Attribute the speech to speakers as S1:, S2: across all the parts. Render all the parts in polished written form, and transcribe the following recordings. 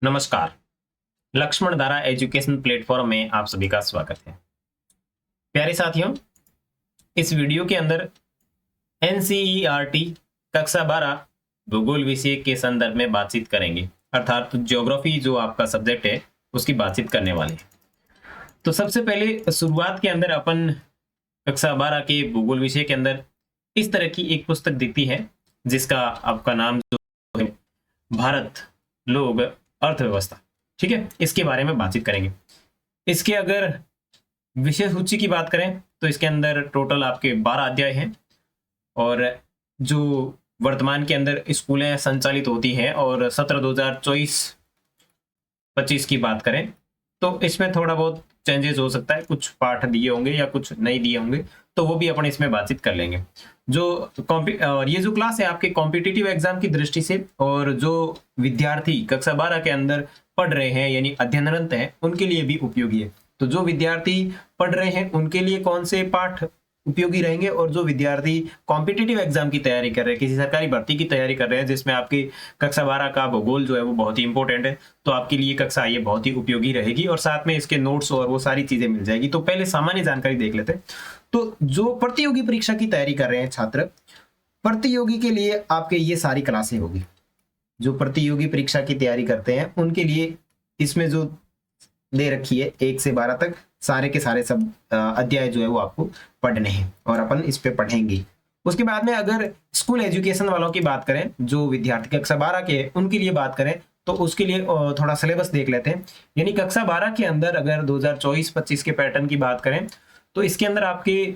S1: नमस्कार। लक्ष्मण धारा education platform में आप सभी का स्वागत है। प्यारे साथियों, इस वीडियो के अंदर एनसीईआरटी कक्षा 12 भूगोल विषय के संदर्भ में बातचीत करेंगे, अर्थात ज्योग्राफी जो आपका सब्जेक्ट है उसकी बातचीत करने वाले हैं। तो सबसे पहले शुरुआत के अंदर अपन कक्षा 12 के भूगोल विषय के अंदर इस तरह की एक पुस्तक दिखती है जिसका आपका नाम जो है भारत लोग अर्थव्यवस्था। ठीक है, इसके बारे में बातचीत करेंगे। इसके अगर विषय सूची की बात करें तो इसके अंदर टोटल आपके 12 अध्याय हैं और जो वर्तमान के अंदर स्कूलें संचालित होती हैं और सत्र 2024-25 की बात करें तो इसमें थोड़ा बहुत चेंजेस हो सकता है, कुछ पाठ दिए होंगे या कुछ नहीं दिए होंगे, तो वो भी अपन इसमें बातचीत कर लेंगे। और ये जो क्लास है आपके कॉम्पिटिटिव एग्जाम की दृष्टि से और जो विद्यार्थी कक्षा 12 के अंदर पढ़ रहे हैं यानी अध्ययनरत हैं उनके लिए भी उपयोगी है। तो जो विद्यार्थी पढ़ रहे हैं उनके लिए कौन से पाठ उपयोगी रहेंगे और जो विद्यार्थी कॉम्पिटिटिव एग्जाम की तैयारी कर रहे हैं, किसी सरकारी भर्ती की तैयारी कर रहे हैं जिसमें आपकी कक्षा 12 का भूगोल जो है वो बहुत ही इंपॉर्टेंट है, तो आपके लिए कक्षा ये बहुत ही उपयोगी रहेगी और साथ में इसके नोट्स और वो सारी चीजें मिल जाएगी। तो पहले सामान्य जानकारी देख लेते हैं। तो जो प्रतियोगी परीक्षा की तैयारी कर रहे हैं छात्र, प्रतियोगी के लिए आपके ये सारी क्लासें होगी। जो प्रतियोगी परीक्षा की तैयारी करते हैं उनके लिए इसमें जो दे रखी है 1 से 12 तक सारे के सारे सब अध्याय जो है वो आपको पढ़ने हैं और अपन इस पे पढ़ेंगे। उसके बाद में अगर स्कूल एजुकेशन वालों की बात करें, जो विद्यार्थी कक्षा 12 के हैं उनके लिए बात करें तो उसके लिए थोड़ा सिलेबस देख लेते हैं। यानी कक्षा 12 के अंदर अगर 2024-25 के पैटर्न की बात करें तो इसके अंदर आपके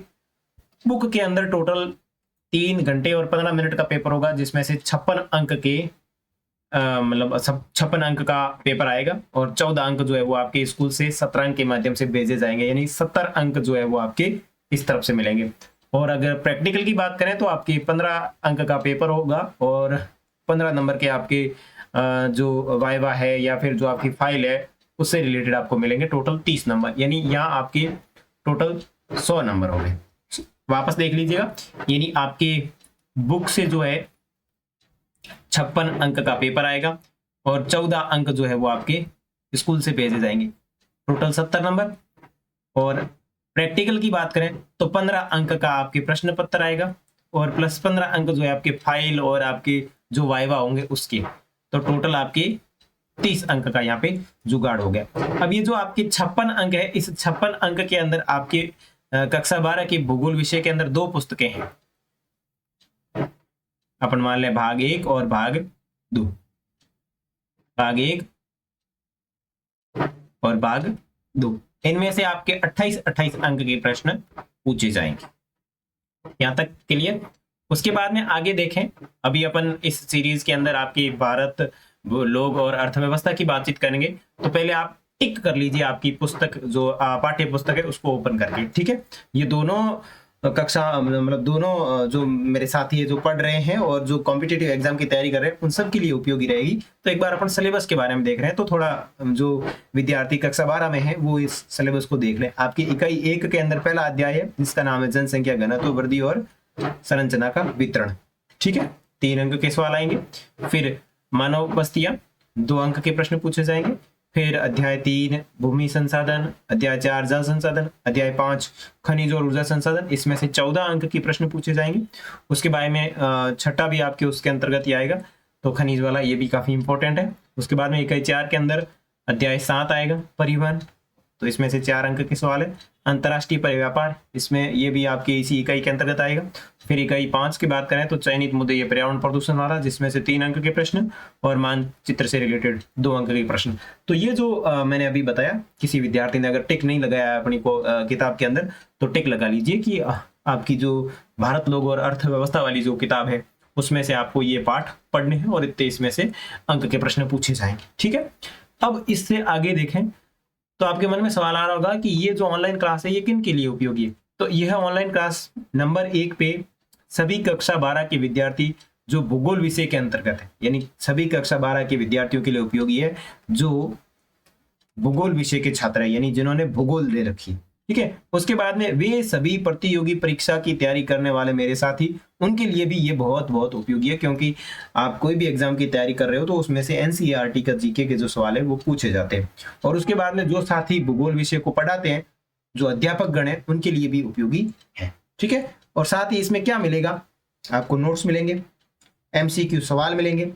S1: बुक के अंदर टोटल 3 घंटे और 15 मिनट का पेपर होगा, जिसमें से 56 अंक के 56 अंक का पेपर आएगा और 14 अंक जो है वो आपके स्कूल से शतरंज के माध्यम से भेजे जाएंगे, यानी 70 अंक जो है वो आपके इस तरफ से मिलेंगे। और अगर प्रैक्टिकल की बात करें तो आपके 15 अंक का पेपर होगा और 15 नंबर के आपके जो वाइवा है या फिर जो आपकी फाइल है उससे रिलेटेड आपको मिलेंगे टोटल 30 नंबर, यानी यहाँ आपके टोटल 100 नंबर होंगे। वापस देख लीजिएगा, यानी आपके बुक से जो है 56 अंक का पेपर आएगा और 14 अंक जो है वो आपके स्कूल से भेजे जाएंगे, टोटल 70 नंबर। और प्रैक्टिकल की बात करें तो 15 अंक का आपके प्रश्न पत्र आएगा और प्लस 15 अंक जो है आपके फाइल और आपके जो वाइवा होंगे उसके, तो टोटल आपके 30 अंक का यहाँ पे जुगाड़ हो गया। अब ये जो आपके 56 अंक है, इस 56 अंक के अंदर आपके कक्षा 12 के भूगोल विषय के अंदर 2 पुस्तकें हैं। अपन मान लें भाग 1 और भाग 2, भाग 1 और भाग 2, इनमें से आपके 28 अंक के प्रश्न पूछे जाएंगे। यहां तक क्लियर। उसके बाद में आगे देखें, अभी अपन इस सीरीज के अंदर आपकी भारत लोग और अर्थव्यवस्था की बातचीत करेंगे, तो पहले आप टिक कर लीजिए आपकी पुस्तक जो पाठ्य पुस्तक है उसको ओपन करके। ठीक है, ये दोनों कक्षा दोनों जो मेरे साथी है जो पढ़ रहे हैं और जो कॉम्पिटिटिव एग्जाम की तैयारी कर रहे हैं उन सब के लिए उपयोगी रहेगी। तो एक बार अपन सिलेबस के बारे में देख रहे हैं तो थोड़ा जो विद्यार्थी कक्षा 12 में है वो इस सिलेबस को देख लें। आपकी इकाई 1 के अंदर पहला अध्याय है जिसका नाम है जनसंख्या घनत्व वृद्धि और संरचना का वितरण। ठीक है, 3 अंक के सवाल आएंगे। फिर मानव बस्तियां, 2 अंक के प्रश्न पूछे जाएंगे। फिर अध्याय 3 भूमि संसाधन, अध्याय 4 जल संसाधन, अध्याय 5 खनिज और ऊर्जा संसाधन, इसमें से 14 अंक के प्रश्न पूछे जाएंगे। उसके बारे में छठा भी आपके उसके अंतर्गत ही आएगा, तो खनिज वाला ये भी काफी इंपॉर्टेंट है। उसके बाद में इकाई 4 के अंदर अध्याय 7 आएगा परिवहन, तो इसमें से 4 अंक के सवाल है। अंतरराष्ट्रीय व्यापार, इसमें ये भी आपके इसी इकाई के अंतर्गत आएगा। फिर इकाई 5 की बात करें तो चयनित मुद्दे, ये पर्यावरण प्रदूषण वाला, जिसमें से 3 अंक के प्रश्न और मानचित्र से रिलेटेड 2 अंक के प्रश्न। तो ये जो मैंने अभी बताया, किसी विद्यार्थी ने अगर टिक नहीं लगाया अपनी किताब के अंदर तो टिक लगा लीजिए कि आपकी जो भारत लोग और अर्थव्यवस्था वाली जो किताब है उसमें से आपको ये पाठ पढ़ने हैं और इतने इसमें से अंक के प्रश्न पूछे जाएंगे। ठीक है, अब इससे आगे देखें तो आपके मन में सवाल आ रहा होगा कि ये जो ऑनलाइन क्लास है ये किन के लिए उपयोगी है। तो यह ऑनलाइन क्लास नंबर 1 पे सभी कक्षा 12 के विद्यार्थी जो भूगोल विषय के अंतर्गत है, यानी सभी कक्षा 12 के विद्यार्थियों के लिए उपयोगी है जो भूगोल विषय के छात्र है, यानी जिन्होंने भूगोल ले रखी। ठीक है। उसके बाद में वे सभी प्रतियोगी परीक्षा की तैयारी करने वाले मेरे साथी, उनके लिए भी ये बहुत बहुत उपयोगी है, क्योंकि आप कोई भी एग्जाम की तैयारी कर रहे हो तो उसमें से एनसीईआरटी का जीके के जो सवाल है वो पूछे जाते हैं। और उसके बाद में जो साथी भूगोल विषय को पढ़ाते हैं, जो अध्यापक गण है, उनके लिए भी उपयोगी है। ठीक है। और साथ ही इसमें क्या मिलेगा, आपको नोट्स मिलेंगे, एमसीक्यू सवाल मिलेंगे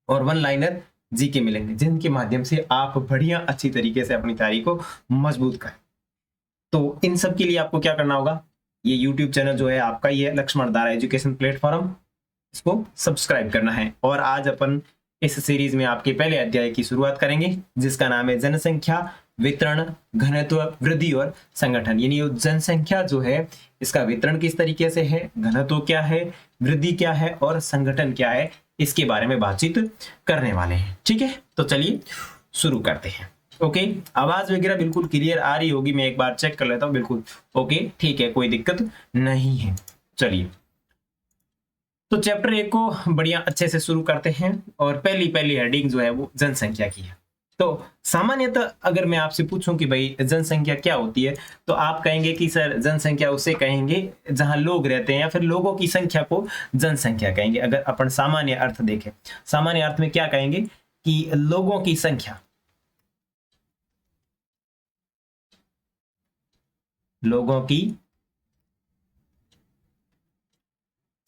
S1: और वन लाइनर जीके मिलेंगे, जिनके माध्यम से आप बढ़िया अच्छी तरीके से अपनी तैयारी को मजबूत करें। तो इन सब के लिए आपको क्या करना होगा, ये YouTube चैनल जो है आपका, ये लक्ष्मण धारा एजुकेशन प्लेटफॉर्म, इसको सब्सक्राइब करना है। और आज अपन इस सीरीज में आपके पहले अध्याय की शुरुआत करेंगे, जिसका नाम है जनसंख्या, वितरण, घनत्व, वृद्धि और संगठन। यानी जनसंख्या जो है इसका वितरण किस तरीके से है, घनत्व क्या है, वृद्धि क्या है और संगठन क्या है, इसके बारे में बातचीत करने वाले हैं। ठीक है, तो चलिए शुरू करते हैं। ओके, आवाज वगैरह बिल्कुल क्लियर आ रही होगी, मैं एक बार चेक कर लेता हूँ। बिल्कुल ओके, ठीक है, कोई दिक्कत नहीं है। चलिए, तो चैप्टर 1 को बढ़िया अच्छे से शुरू करते हैं। और पहली हेडिंग जो है वो जनसंख्या की है। तो सामान्यतः अगर मैं आपसे पूछूं कि भाई जनसंख्या क्या होती है, तो आप कहेंगे कि सर जनसंख्या उसे कहेंगे जहां लोग रहते हैं, या फिर लोगों की संख्या को जनसंख्या कहेंगे। अगर अपन सामान्य अर्थ देखें, सामान्य अर्थ में क्या कहेंगे कि लोगों की संख्या, लोगों की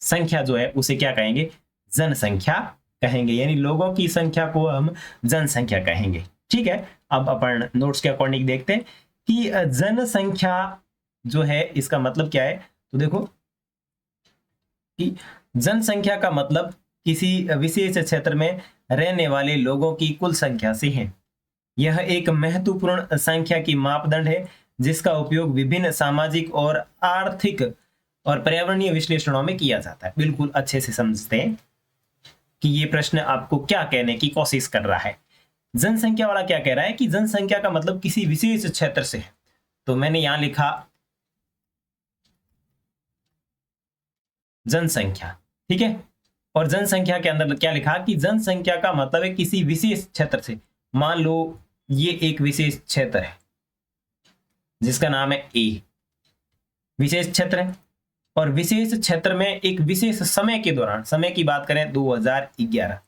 S1: संख्या जो है उसे क्या कहेंगे, जनसंख्या कहेंगे। यानी लोगों की संख्या को हम जनसंख्या कहेंगे। ठीक है, अब अपन नोट्स के अकॉर्डिंग देखते हैं कि जनसंख्या जो है इसका मतलब क्या है। तो देखो कि जनसंख्या का मतलब किसी विशेष क्षेत्र में रहने वाले लोगों की कुल संख्या से है। यह एक महत्वपूर्ण संख्या की मापदंड है, जिसका उपयोग विभिन्न सामाजिक और आर्थिक और पर्यावरणीय विश्लेषणों में किया जाता है। बिल्कुल अच्छे से समझते हैं कि ये प्रश्न आपको क्या कहने की कोशिश कर रहा है। जनसंख्या वाला क्या कह रहा है कि जनसंख्या का मतलब किसी विशेष क्षेत्र से है। तो मैंने यहां लिखा जनसंख्या, ठीक है। और जनसंख्या के अंदर क्या लिखा कि जनसंख्या का मतलब है किसी विशेष क्षेत्र से। मान लो ये एक विशेष क्षेत्र है जिसका नाम है ए, विशेष क्षेत्र है। और विशेष क्षेत्र में एक विशेष समय के दौरान, समय की बात करें 2011,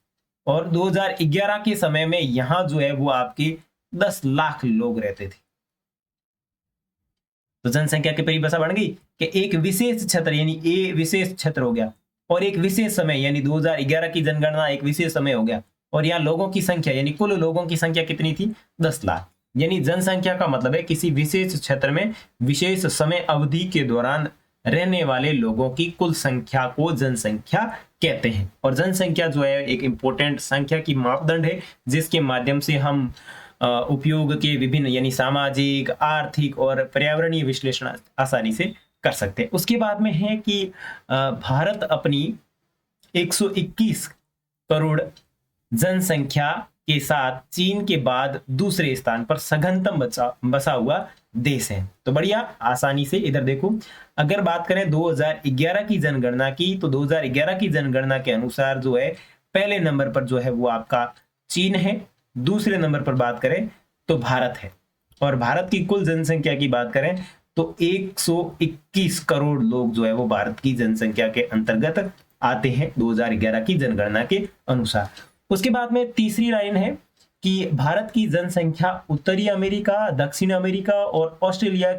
S1: और 2011 के समय में यहां जो है वो आपके 10 लाख लोग रहते थे। तो जनसंख्या की परिभाषा बन गई कि एक विशेष क्षेत्र यानी ए विशेष क्षेत्र हो गया, और एक विशेष समय यानी 2011 की जनगणना एक विशेष समय हो गया, और यहाँ लोगों की संख्या यानी कुल लोगों की संख्या कितनी थी, 10 लाख। यानी जनसंख्या का मतलब है किसी विशेष क्षेत्र में विशेष समय अवधि के दौरान रहने वाले लोगों की कुल संख्या को जनसंख्या कहते हैं। और जनसंख्या जो है एक इंपॉर्टेंट संख्या की मापदंड है, जिसके माध्यम से हम उपयोग के विभिन्न यानी सामाजिक, आर्थिक और पर्यावरणीय विश्लेषण आसानी से कर सकते हैं। उसके बाद में है कि भारत अपनी 121 करोड़ जनसंख्या के साथ चीन के बाद दूसरे स्थान पर सघनतम बसा हुआ देश है। तो बढ़िया आसानी से इधर देखो, अगर बात करें 2011 की जनगणना की, तो 2011 की जनगणना के अनुसार जो है पहले नंबर पर जो है वो आपका चीन है, दूसरे नंबर पर बात करें तो भारत है। और भारत की कुल जनसंख्या की बात करें तो 121 करोड़ लोग जो है वो भारत की जनसंख्या के अंतर्गत आते हैं 2011 की जनगणना के अनुसार। उसके बाद में तीसरी लाइन है कि भारत की जनसंख्या उत्तरी अमेरिका, दक्षिण अमेरिका और ऑस्ट्रेलिया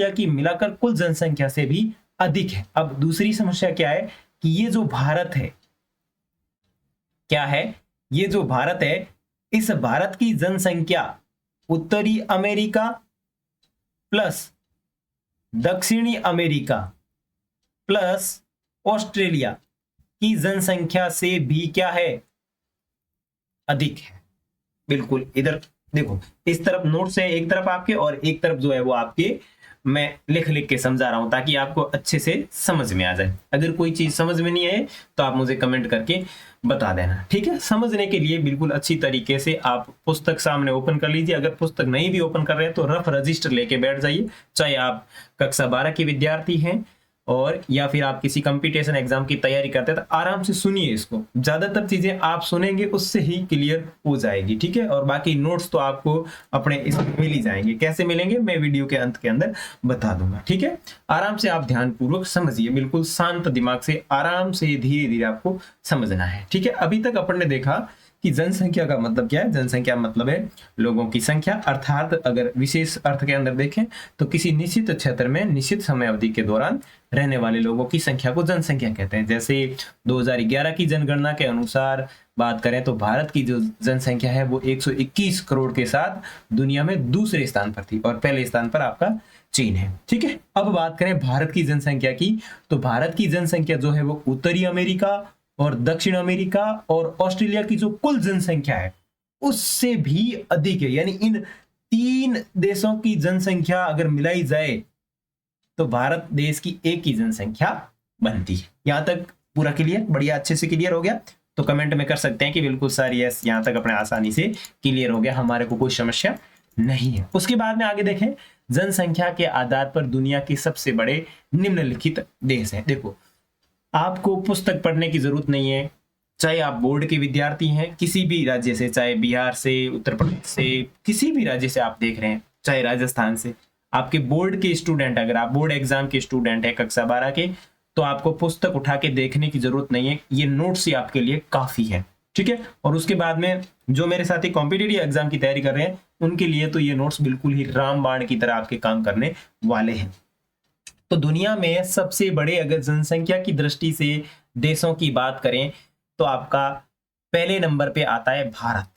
S1: की मिलाकर कुल जनसंख्या से भी अधिक है। अब दूसरी समस्या क्या है कि ये जो भारत है, क्या है, ये जो भारत है, इस भारत की जनसंख्या उत्तरी अमेरिका प्लस दक्षिणी अमेरिका प्लस ऑस्ट्रेलिया की जनसंख्या से भी क्या है, अधिक है। बिल्कुल इधर देखो, इस तरफ नोट्स है एक तरफ आपके, और एक तरफ जो है वो आपके मैं लिख लिख के समझा रहा हूं ताकि आपको अच्छे से समझ में आ जाए। अगर कोई चीज समझ में नहीं आए तो आप मुझे कमेंट करके बता देना, ठीक है। समझने के लिए बिल्कुल अच्छी तरीके से आप पुस्तक सामने ओपन कर लीजिए। अगर पुस्तक नहीं भी ओपन कर रहे हैं तो रफ रजिस्टर लेके बैठ जाइए, चाहे आप कक्षा 12 के विद्यार्थी हैं और या फिर आप किसी कंपटीशन एग्जाम की तैयारी करते हैं तो आराम से सुनिए इसको, ज्यादातर चीजें आप सुनेंगे उससे ही क्लियर हो जाएगी, ठीक है। और बाकी नोट्स तो आपको अपने इसमें मिल ही जाएंगे, कैसे मिलेंगे मैं वीडियो के अंत के अंदर बता दूंगा, ठीक है। आराम से आप ध्यानपूर्वक समझिए, बिल्कुल शांत दिमाग से आराम से धीरे धीरे आपको समझना है, ठीक है। अभी तक अपन ने देखा कि जनसंख्या का मतलब क्या है। जनसंख्या मतलब है लोगों की संख्या, अर्थात अगर विशेष अर्थ के अंदर देखें तो किसी निश्चित क्षेत्र में निश्चित समय अवधि के दौरान रहने वाले लोगों की संख्या को जनसंख्या कहते हैं। जैसे 2011 की जनगणना के अनुसार बात करें तो भारत की जो जनसंख्या है वो 121 करोड़ के साथ दुनिया में दूसरे स्थान पर थी और पहले स्थान पर आपका चीन है, ठीक है। अब बात करें भारत की जनसंख्या की, तो भारत की जनसंख्या जो है वो उत्तरी अमेरिका और दक्षिण अमेरिका और ऑस्ट्रेलिया की जो कुल जनसंख्या है उससे भी अधिक है। यानी इन 3 देशों की जनसंख्या अगर मिलाई जाए तो भारत देश की एक ही जनसंख्या बनती है। यहां तक पूरा क्लियर, बढ़िया, अच्छे से क्लियर हो गया? तो कमेंट में कर सकते हैं कि बिल्कुल सर यस, यहां तक अपने आसानी से क्लियर हो गया, हमारे को कोई समस्या नहीं है। उसके बाद में आगे देखें, जनसंख्या के आधार पर दुनिया के सबसे बड़े निम्नलिखित देश हैं। देखो, आपको पुस्तक पढ़ने की जरूरत नहीं है, चाहे आप बोर्ड के विद्यार्थी हैं किसी भी राज्य से, चाहे बिहार से, उत्तर प्रदेश से, किसी भी राज्य से आप देख रहे हैं, चाहे राजस्थान से, आपके बोर्ड के स्टूडेंट, अगर आप बोर्ड एग्जाम के स्टूडेंट है कक्षा 12 के, तो आपको पुस्तक उठा के देखने की जरूरत नहीं है, ये नोट्स ही आपके लिए काफी है, ठीक है। और उसके बाद में जो मेरे साथी कॉम्पिटिटिव एग्जाम की तैयारी कर रहे हैं उनके लिए तो ये नोट्स बिल्कुल ही रामबाण की तरह आपके काम करने वाले हैं। तो दुनिया में सबसे बड़े अगर जनसंख्या की दृष्टि से देशों की बात करें तो आपका पहले नंबर पे आता है भारत,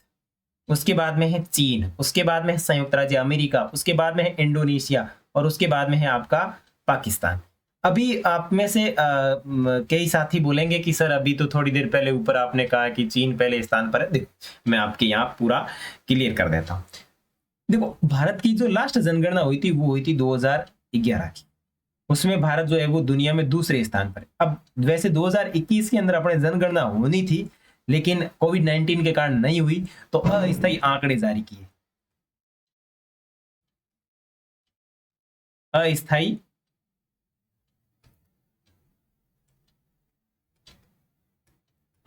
S1: उसके बाद में है चीन, उसके बाद में है संयुक्त राज्य अमेरिका, उसके बाद में है इंडोनेशिया और उसके बाद में है आपका पाकिस्तान। अभी आप में से कई साथी बोलेंगे कि सर अभी तो थोड़ी देर पहले ऊपर आपने कहा कि चीन पहले स्थान पर है। देखो मैं आपके यहाँ पूरा क्लियर कर देता हूँ। देखो, भारत की जो लास्ट जनगणना हुई थी वो हुई थी 2011 की, उसमें भारत जो है वो दुनिया में दूसरे स्थान पर है। अब वैसे 2021 के अंदर अपने जनगणना होनी थी लेकिन कोविड-19 के कारण नहीं हुई, तो अस्थायी आंकड़े जारी किए, अस्थायी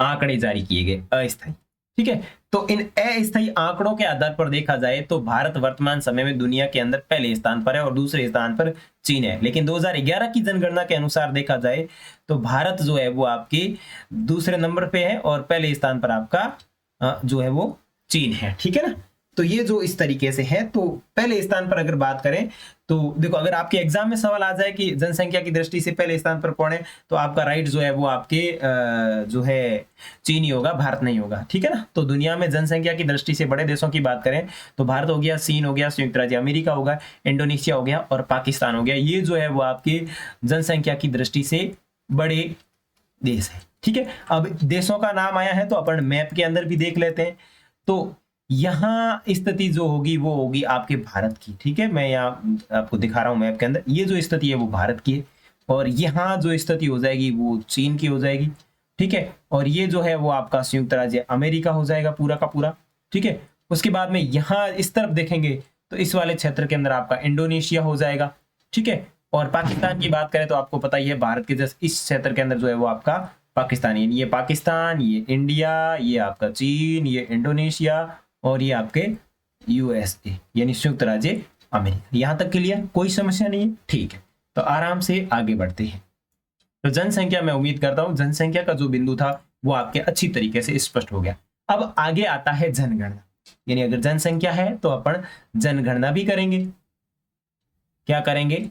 S1: आंकड़े जारी किए गए, अस्थायी, ठीक है। तो इन अस्थायी आंकड़ों के आधार पर देखा जाए तो भारत वर्तमान समय में दुनिया के अंदर पहले स्थान पर है और दूसरे स्थान पर चीन है। लेकिन 2011 की जनगणना के अनुसार देखा जाए तो भारत जो है वो आपके दूसरे नंबर पे है और पहले स्थान पर आपका जो है वो चीन है, ठीक है ना। तो ये जो इस तरीके से है, तो पहले स्थान पर अगर बात करें तो देखो, अगर आपके एग्जाम में सवाल आ जाए कि जनसंख्या की दृष्टि से पहले स्थान पर कौन है, तो आपका राइट जो है वो आपके जो है चीन ही होगा, भारत नहीं होगा, ठीक है ना। तो दुनिया में जनसंख्या की दृष्टि से बड़े देशों की बात करें तो भारत हो गया, चीन हो गया, संयुक्त राज्य अमेरिका होगा, इंडोनेशिया हो गया और पाकिस्तान हो गया। ये जो है वो आपके जनसंख्या की दृष्टि से बड़े देश है, ठीक है। अब देशों का नाम आया है तो अपन मैप के अंदर भी देख लेते हैं। तो यहाँ स्थिति जो होगी वो होगी आपके भारत की, ठीक है। मैं यहाँ आपको दिखा रहा हूँ मैप के अंदर, ये जो स्थिति है वो भारत की है और यहाँ जो स्थिति हो जाएगी वो चीन की हो जाएगी, ठीक है। और ये जो है वो आपका संयुक्त राज्य अमेरिका हो जाएगा पूरा का पूरा, ठीक है। उसके बाद में यहाँ इस तरफ देखेंगे तो इस वाले क्षेत्र के अंदर आपका इंडोनेशिया हो जाएगा, ठीक है। और पाकिस्तान की बात करें तो आपको पता ही है, भारत के जस्ट इस क्षेत्र के अंदर जो है वो आपका पाकिस्तान, ये पाकिस्तान, ये इंडिया, ये आपका चीन, ये इंडोनेशिया और ये आपके यूएसए यानी संयुक्त राज्य अमेरिका। यहां तक क्लियर, कोई समस्या नहीं है, ठीक है। तो आराम से आगे बढ़ते हैं। तो जनसंख्या, मैं उम्मीद करता हूं जनसंख्या का जो बिंदु था वो आपके अच्छी तरीके से स्पष्ट हो गया। अब आगे आता है जनगणना, यानी अगर जनसंख्या है तो अपन जनगणना भी करेंगे। क्या करेंगे?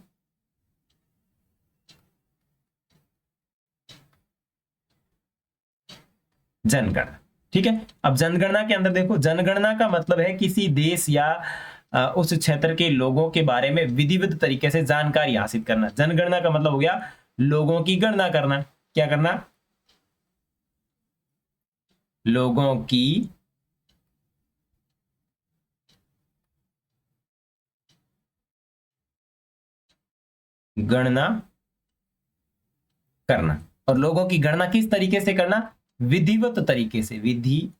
S1: जनगणना, ठीक है। अब जनगणना के अंदर देखो, जनगणना का मतलब है किसी देश या उस क्षेत्र के लोगों के बारे में विधिवत तरीके से जानकारी हासिल करना। जनगणना का मतलब हो गया लोगों की गणना करना। क्या करना? लोगों की गणना करना। और लोगों की गणना किस तरीके से करना? विधिवत तरीके से, विधिवत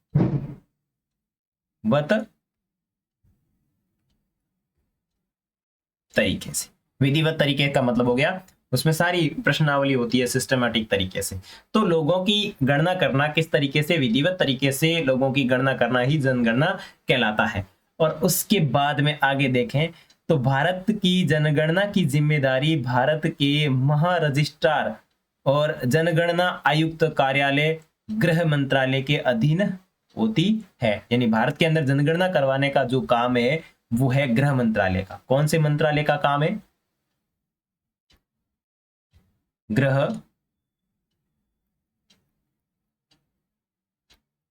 S1: तरीके से। विधिवत तरीके का मतलब हो गया उसमें सारी प्रश्नावली होती है सिस्टमेटिक तरीके से। तो लोगों की गणना करना किस तरीके से, विधिवत तरीके से लोगों की गणना करना ही जनगणना कहलाता है। और उसके बाद में आगे देखें तो भारत की जनगणना की जिम्मेदारी भारत के महारजिस्ट्रार और जनगणना आयुक्त कार्यालय गृह मंत्रालय के अधीन होती है। यानी भारत के अंदर जनगणना करवाने का जो काम है वो है गृह मंत्रालय का। कौन से मंत्रालय का काम है? गृह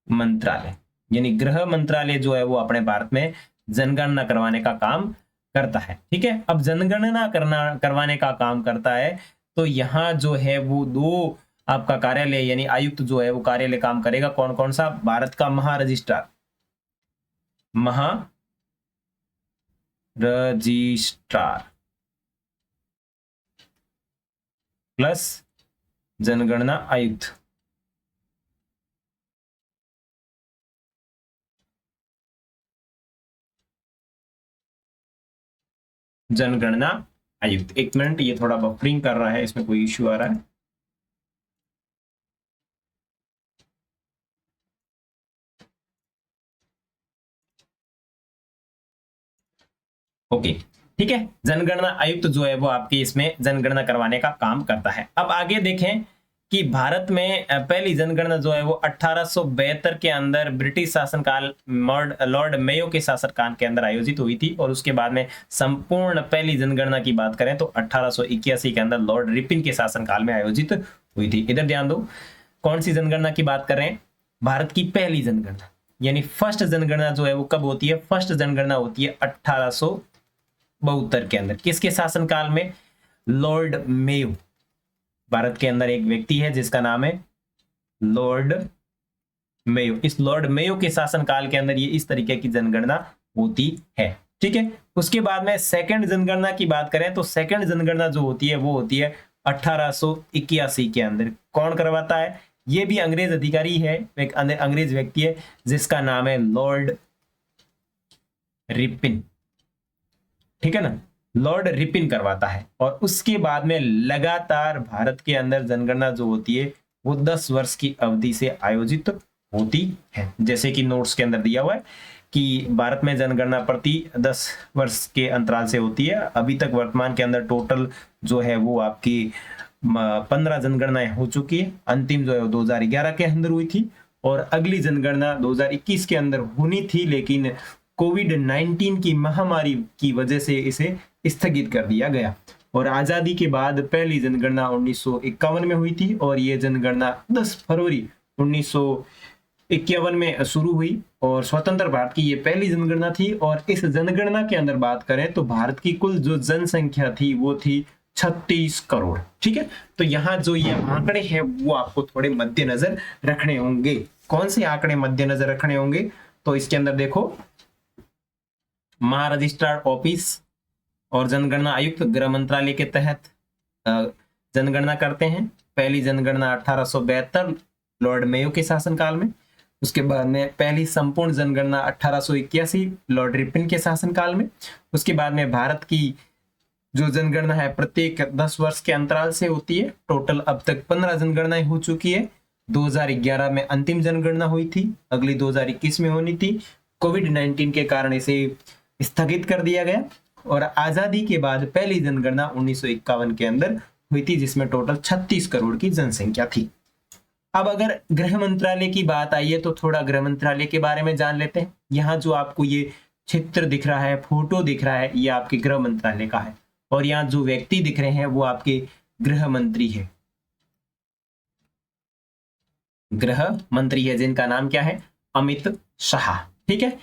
S1: मंत्रालय। यानी गृह मंत्रालय जो है वो अपने भारत में जनगणना करवाने का काम करता है। ठीक है, अब जनगणना करवाने का काम करता है तो यहां जो है वो दो आपका कार्यालय यानी आयुक्त जो है वो कार्यालय काम करेगा। कौन कौन सा? भारत का महारजिस्ट्रार प्लस जनगणना आयुक्त। जनगणना आयुक्त। एक मिनट, ये थोड़ा बफरिंग कर रहा है, इसमें कोई इश्यू आ रहा है। ओके, ठीक है। जनगणना आयुक्त जो है वो आपकी इसमें जनगणना करवाने का काम करता है। अब आगे देखें कि भारत में पहली जनगणना जो है वो 1872 के अंदर ब्रिटिश शासनकाल लॉर्ड मेयो के शासनकाल के अंदर आयोजित हुई थी। और उसके बाद में संपूर्ण पहली जनगणना की बात करें तो 1881 के अंदर लॉर्ड रिपिन के शासनकाल में आयोजित हुई थी। इधर ध्यान दो, कौन सी जनगणना की बात कर रहे हैं? भारत की पहली जनगणना यानी फर्स्ट जनगणना जो है वो कब होती है? फर्स्ट जनगणना होती है 1872 के अंदर। किसके शासनकाल में? Lord Mayo. भारत के अंदर एक व्यक्ति है जिसका नाम है लॉर्ड मेयो। इस लॉर्ड मेयो के शासनकाल के अंदर ये इस तरीके की जनगणना होती है। ठीक है, उसके बाद में सेकंड जनगणना की बात करें तो सेकंड जनगणना जो होती है वो होती है 1881 के अंदर। कौन करवाता है? ये भी अंग्रेज अधिकारी है, एक अंग्रेज व्यक्ति है जिसका नाम है लॉर्ड रिपिन। ठीक है ना, लॉर्ड रिपिन करवाता है। और उसके बाद में लगातार भारत के अंदर जनगणना जो होती है वो 10 वर्ष की अवधि से आयोजित होती है। जैसे कि नोट्स के अंदर दिया हुआ है कि भारत में जनगणना प्रति 10 वर्ष के अंतराल से होती है। अभी तक वर्तमान के अंदर टोटल जो है वो आपकी 15 जनगणनाएं हो चुकी है। अंतिम जो है वो 2011 के अंदर हुई थी और अगली जनगणना 2021 के अंदर होनी थी, लेकिन कोविड-19 की महामारी की वजह से इसे स्थगित कर दिया गया। और आजादी के बाद पहली जनगणना 1951 में हुई थी और ये जनगणना 10 फरवरी 1951 में शुरू हुई और स्वतंत्र भारत की ये पहली जनगणना थी। और इस जनगणना के अंदर बात करें तो भारत की कुल जो जनसंख्या थी वो थी 36 करोड़। ठीक है, तो यहाँ जो ये आंकड़े हैं वो आपको थोड़े मद्देनजर रखने होंगे। कौन से आंकड़े मद्देनजर रखने होंगे? तो इसके अंदर देखो, महारजिस्ट्रार ऑफिस और जनगणना आयुक्त गृह मंत्रालय के तहत जनगणना करते हैं। पहली जनगणना 1872 लॉर्ड मेयो के शासनकाल में। उसके बाद में पहली संपूर्ण जनगणना 1881 लॉर्ड रिपिन के शासनकाल में। उसके बाद में भारत की जो जनगणना है प्रत्येक 10 वर्ष के अंतराल से होती है। टोटल अब तक 15 जनगणनाएं हो चुकी है। 2011 में अंतिम जनगणना हुई थी, अगली 2021 में होनी थी। कोविड-19 के कारण इसे स्थगित कर दिया गया। और आजादी के बाद पहली जनगणना 1951 के अंदर हुई थी जिसमें टोटल 36 करोड़ की जनसंख्या थी। अब अगर गृह मंत्रालय की बात आई है तो थोड़ा गृह मंत्रालय के बारे में जान लेते हैं। यहाँ जो आपको ये चित्र दिख रहा है, फोटो दिख रहा है, ये आपके गृह मंत्रालय का है। और यहाँ जो व्यक्ति दिख रहे हैं वो आपके गृह मंत्री है, गृह मंत्री है जिनका नाम क्या है? अमित शाह। ठीक है,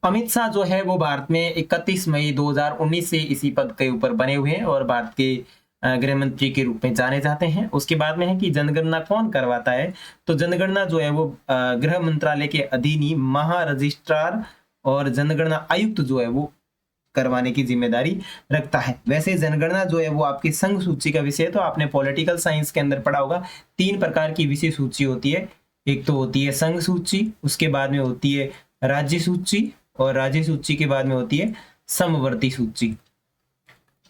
S1: अमित शाह जो है वो भारत में 31 मई 2019 से इसी पद के ऊपर बने हुए हैं और भारत के गृह मंत्री के रूप में जाने जाते हैं। उसके बाद में है कि जनगणना कौन करवाता है? तो जनगणना जो है वो गृह मंत्रालय के अधीन ही महारजिस्ट्रार और जनगणना आयुक्त जो है वो करवाने की जिम्मेदारी रखता है। वैसे जनगणना जो है वो आपकी संघ सूची का विषय है, तो आपने पॉलिटिकल साइंस के अंदर पढ़ा होगा। 3 प्रकार की विषय सूची होती है। एक तो होती है संघ सूची, उसके बाद में होती है राज्य सूची और राज्य सूची के बाद में होती है समवर्ती सूची।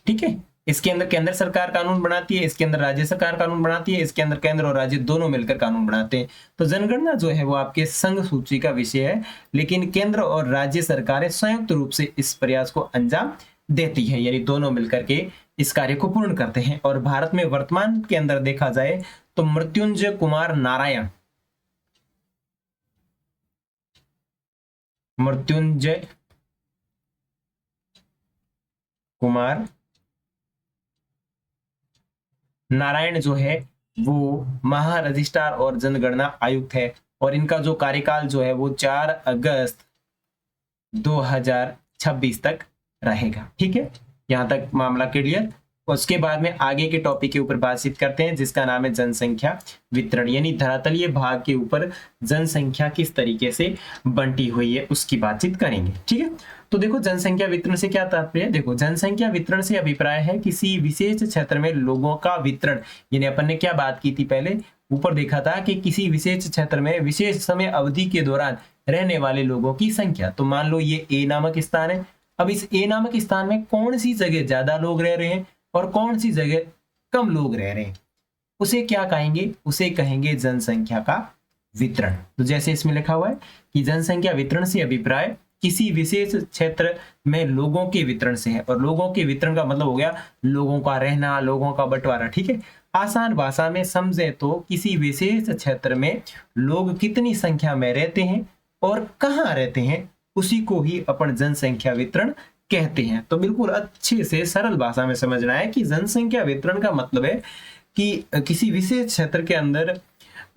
S1: ठीक है, इसके अंदर केंद्र सरकार कानून बनाती है, इसके अंदर राज्य सरकार कानून बनाती है, इसके अंदर केंद्र और राज्य दोनों मिलकर कानून बनाते हैं। तो जनगणना जो है वो आपके संघ सूची का विषय है, लेकिन केंद्र और राज्य सरकारें संयुक्त रूप से इस प्रयास को अंजाम देती है, यानी दोनों मिलकर के इस कार्य को पूर्ण करते हैं। और भारत में वर्तमान के अंदर देखा जाए तो मृत्युंजय कुमार नारायण, मृत्युंजय कुमार नारायण जो है वो महा रजिस्ट्रार और जनगणना आयुक्त है, और इनका जो कार्यकाल जो है वो 4 अगस्त 2026 तक रहेगा। ठीक है, यहां तक मामला क्लियर। उसके बाद में आगे के टॉपिक के ऊपर बातचीत करते हैं, जिसका नाम है जनसंख्या वितरण, यानी धरातलीय भाग के ऊपर जनसंख्या किस तरीके से बंटी हुई है उसकी बातचीत करेंगे। ठीक है, तो देखो जनसंख्या वितरण से क्या तात्पर्य है। देखो जनसंख्या वितरण से अभिप्राय है किसी विशेष क्षेत्र में लोगों का वितरण, यानी अपन ने क्या बात की थी पहले, ऊपर देखा था कि किसी विशेष क्षेत्र में विशेष समय अवधि के दौरान रहने वाले लोगों की संख्या। तो मान लो ये ए नामक स्थान है, अब इस ए नामक स्थान में कौन सी जगह ज्यादा लोग रह रहे हैं और कौन सी जगह कम लोग रह रहे हैं, उसे क्या कहेंगे, उसे कहेंगे जनसंख्या का वितरण। तो जैसे इसमें लिखा हुआ है कि जनसंख्या वितरण से अभिप्राय किसी विशेष क्षेत्र में लोगों के वितरण से है, और लोगों के वितरण का मतलब हो गया लोगों का रहना, लोगों का बंटवारा। ठीक है, आसान भाषा में समझे तो किसी विशेष क्षेत्र में लोग कितनी संख्या में रहते हैं और कहाँ रहते हैं, उसी को ही अपन जनसंख्या वितरण कहते हैं। तो बिल्कुल अच्छे से सरल भाषा में समझना है कि जनसंख्या वितरण का मतलब है कि किसी विशेष क्षेत्र के अंदर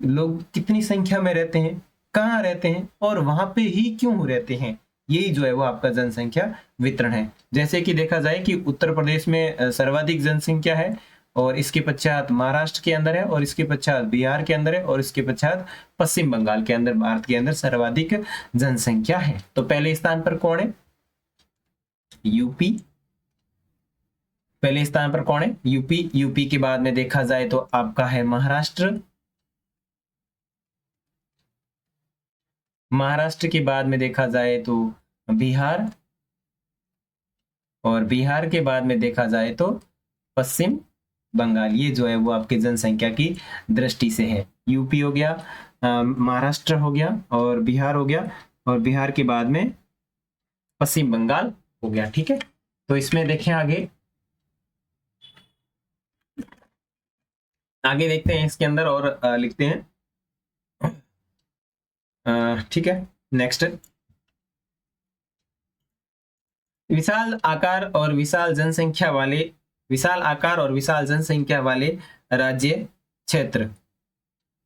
S1: लोग कितनी संख्या में रहते हैं, कहाँ रहते हैं और वहां पे ही क्यों रहते हैं, यही जो है वो आपका जनसंख्या वितरण है। जैसे कि देखा जाए कि उत्तर प्रदेश में सर्वाधिक जनसंख्या है, और इसके पश्चात महाराष्ट्र के अंदर है, और इसके पश्चात बिहार के अंदर है, और इसके पश्चात पश्चिम बंगाल के अंदर भारत के अंदर सर्वाधिक जनसंख्या है। तो पहले स्थान पर कौन है, यूपी। पहले स्थान पर कौन है, यूपी। यूपी के बाद में देखा जाए तो आपका है महाराष्ट्र। महाराष्ट्र के बाद में देखा जाए तो बिहार, और बिहार के बाद में देखा जाए तो पश्चिम बंगाल। ये जो है वो आपके जनसंख्या की दृष्टि से है। यूपी हो गया, महाराष्ट्र हो गया, और बिहार हो गया, और बिहार के बाद में पश्चिम बंगाल हो गया। ठीक है, तो इसमें देखें आगे देखते हैं इसके अंदर, और लिखते हैं। ठीक है, नेक्स्ट, विशाल आकार और विशाल जनसंख्या वाले राज्य क्षेत्र।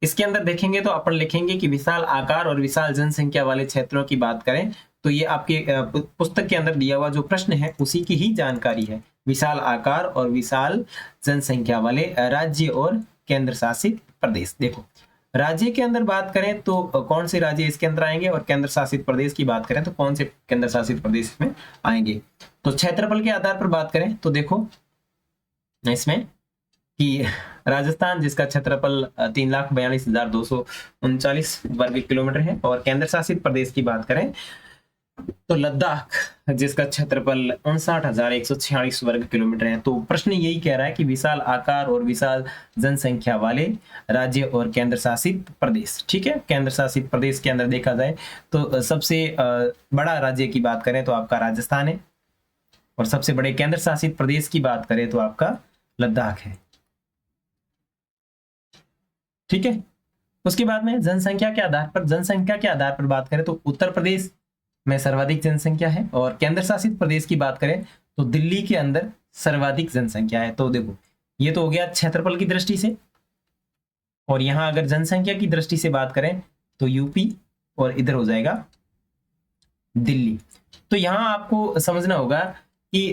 S1: इसके अंदर देखेंगे तो अपन लिखेंगे कि विशाल आकार और विशाल जनसंख्या वाले क्षेत्रों की बात करें तो ये आपके पुस्तक के अंदर दिया हुआ जो प्रश्न है उसी की ही जानकारी है। विशाल आकार और विशाल जनसंख्या वाले राज्य और केंद्र शासित प्रदेश। देखो राज्य के अंदर बात करें तो कौन से राज्य इसके अंदर आएंगे, और केंद्र शासित प्रदेश की बात करें तो कौन से केंद्र शासित प्रदेश इसमें आएंगे। तो क्षेत्रफल के आधार पर बात करें तो देखो इसमें कि राजस्थान जिसका क्षेत्रफल 3,42,239 वर्ग किलोमीटर है, और केंद्र शासित प्रदेश की बात करें तो लद्दाख जिसका क्षेत्रफल 59,146 वर्ग किलोमीटर है। तो प्रश्न यही कह रहा है कि विशाल आकार और विशाल जनसंख्या वाले राज्य और केंद्र शासित प्रदेश। ठीक है, केंद्र शासित प्रदेश के अंदर देखा जाए तो सबसे बड़ा राज्य की बात करें तो आपका राजस्थान है, और सबसे बड़े केंद्र शासित प्रदेश की बात करें तो आपका लद्दाख है। ठीक है, उसके बाद में जनसंख्या के आधार पर बात करें तो उत्तर प्रदेश में सर्वाधिक जनसंख्या है, और केंद्र शासित प्रदेश की बात करें तो दिल्ली के अंदर सर्वाधिक जनसंख्या है। तो देखो ये तो हो गया क्षेत्रफल की दृष्टि से, और यहां अगर जनसंख्या की दृष्टि से बात करें तो यूपी, और इधर हो जाएगा दिल्ली। तो यहां आपको समझना होगा कि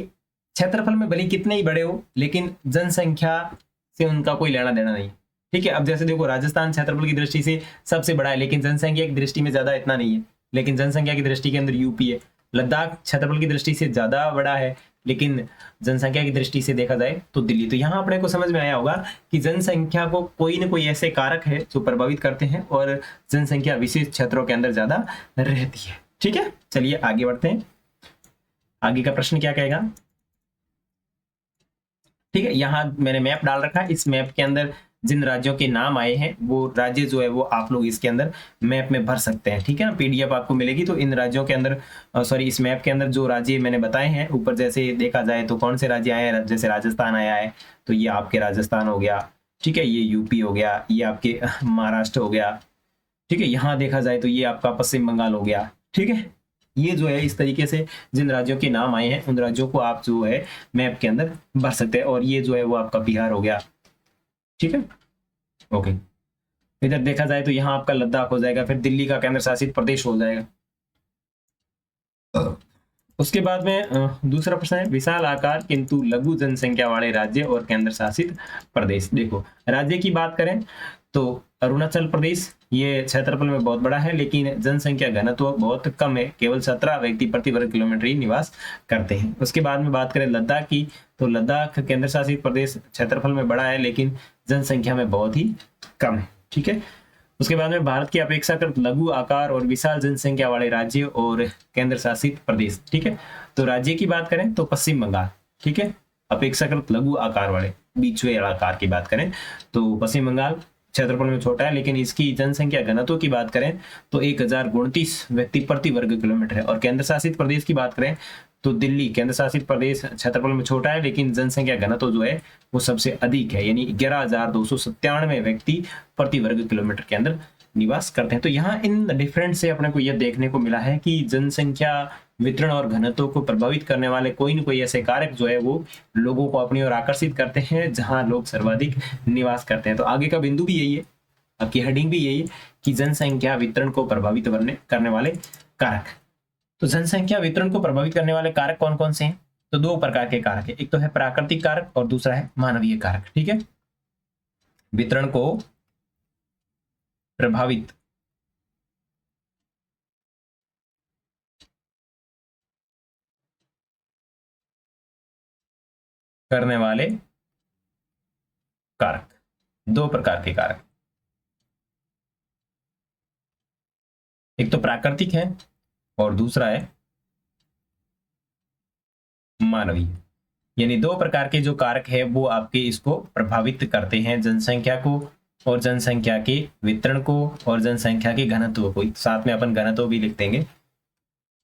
S1: क्षेत्रफल में भले कितने ही बड़े हो, लेकिन जनसंख्या से उनका कोई लेना देना नहीं। ठीक है, अब जैसे देखो राजस्थान क्षेत्रफल की दृष्टि से सबसे बड़ा है, लेकिन जनसंख्या की दृष्टि में ज्यादा इतना नहीं है, लेकिन जनसंख्या की दृष्टि के अंदर यूपी है। लद्दाख क्षेत्रफल की दृष्टि से ज्यादा बड़ा है, लेकिन जनसंख्या की दृष्टि से देखा जाए तो दिल्ली। तो यहाँ अपने को समझ में आया होगा कि जनसंख्या को कोई ना कोई ऐसे कारक है जो प्रभावित करते हैं, और जनसंख्या विशेष क्षेत्रों के अंदर ज्यादा रहती है। ठीक है, चलिए आगे बढ़ते हैं। आगे का प्रश्न क्या कहेगा, ठीक है, यहाँ मैंने मैप डाल रखा है, इस मैप के अंदर जिन राज्यों के नाम आए हैं वो राज्य जो है वो आप लोग इसके अंदर मैप में भर सकते हैं। ठीक है ना, पीडीएफ आपको मिलेगी तो इन राज्यों के अंदर सॉरी इस मैप के अंदर जो राज्य मैंने बताए हैं ऊपर जैसे देखा जाए तो कौन से राज्य आए हैं, जैसे राजस्थान आया है तो ये आपके राजस्थान हो गया। ठीक है, ये यूपी हो गया, ये आपके महाराष्ट्र हो गया। ठीक है, यहाँ देखा जाए तो ये आपका पश्चिम बंगाल हो गया। ठीक है, ये जो है इस तरीके से जिन राज्यों के नाम आए हैं उन राज्यों को आप जो है मैप के अंदर भर सकते हैं। और ये जो है वो आपका बिहार हो गया। ठीक है, ओके। इधर देखा जाए तो यहाँ आपका लद्दाख हो जाएगा, फिर दिल्ली का केंद्र शासित प्रदेश हो जाएगा। उसके बाद में दूसरा प्रश्न है, विशाल आकार किंतु लघु जनसंख्या वाले राज्य और केंद्र शासित प्रदेश। देखो, राज्य की बात करें तो अरुणाचल प्रदेश ये क्षेत्रफल में बहुत बड़ा है लेकिन जनसंख्या घनत्व बहुत कम है, केवल 17 व्यक्ति प्रति वर्ग किलोमीटर ही निवास करते हैं। उसके बाद में बात करें लद्दाख की तो लद्दाख केंद्र शासित प्रदेश क्षेत्रफल में बड़ा है लेकिन जनसंख्या में बहुत ही कम है। ठीक है, उसके बाद में भारत की अपेक्षाकृत लघु आकार और विशाल जनसंख्या वाले राज्य और केंद्र शासित प्रदेश। ठीक है, तो राज्य की बात करें तो पश्चिम बंगाल। ठीक है, अपेक्षाकृत लघु आकार वाले, बीचवे आकार की बात करें तो पश्चिम बंगाल क्षेत्रफल में छोटा है लेकिन इसकी जनसंख्या घनत्व की बात करें तो 1029 व्यक्ति प्रति वर्ग किलोमीटर है। और केंद्र शासित प्रदेश की बात करें तो दिल्ली केंद्र शासित प्रदेश क्षेत्रफल में छोटा है लेकिन जनसंख्या घनत्व जो है वो सबसे अधिक है, यानी 11,297 व्यक्ति प्रति वर्ग किलोमीटर के अंदर निवास करते हैं। तो यहाँ इन डिफरेंट से अपने को यह देखने को मिला है कि जनसंख्या वितरण और घनत्व को प्रभावित करने वाले कोई न कोई ऐसे कारक जो है वो लोगों को अपनी ओर आकर्षित करते हैं जहां लोग सर्वाधिक निवास करते हैं। तो आगे का बिंदु भी यही है, आपकी हेडिंग भी यही है कि जनसंख्या वितरण को प्रभावित करने वाले कारक। तो जनसंख्या वितरण को प्रभावित करने वाले कारक कौन कौन से हैं? तो दो प्रकार के कारक है, एक तो है प्राकृतिक कारक और दूसरा है मानवीय कारक। ठीक है, वितरण को प्रभावित करने वाले कारक, दो प्रकार के कारक, एक तो प्राकृतिक है और दूसरा है मानवीय। यानी दो प्रकार के जो कारक है वो आपके इसको प्रभावित करते हैं, जनसंख्या को और जनसंख्या के वितरण को और जनसंख्या के घनत्व को। साथ में अपन घनत्व भी लिख देंगे।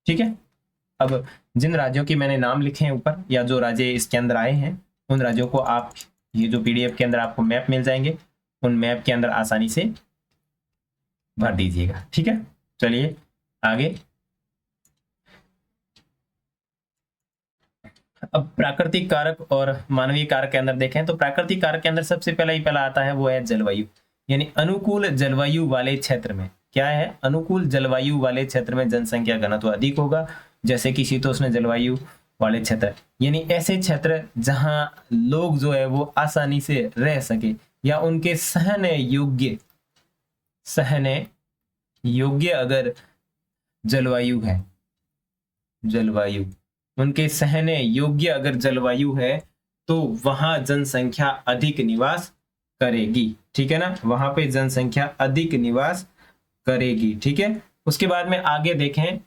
S1: ठीक है, अब जिन राज्यों के मैंने नाम लिखे हैं ऊपर या जो राज्य इसके अंदर आए हैं उन राज्यों को आप ये जो पीडीएफ के अंदर आपको मैप मिल जाएंगे उन मैप के अंदर आसानी से भर दीजिएगा। ठीक है, चलिए आगे। अब प्राकृतिक कारक और मानवीय कारक के अंदर देखें तो प्राकृतिक कारक के अंदर सबसे पहला आता है वो है जलवायु। यानी अनुकूल जलवायु वाले क्षेत्र में क्या है, अनुकूल जलवायु वाले क्षेत्र में जनसंख्या घनत्व अधिक होगा, जैसे कि शीतोष्ण जलवायु वाले क्षेत्र, यानी ऐसे क्षेत्र जहां लोग जो है वो आसानी से रह सके या उनके सहने योग्य अगर जलवायु है, जलवायु उनके सहने योग्य अगर जलवायु है तो वहां जनसंख्या अधिक निवास करेगी। ठीक है ना, वहां पे जनसंख्या अधिक निवास करेगी। ठीक है, उसके बाद में आगे देखें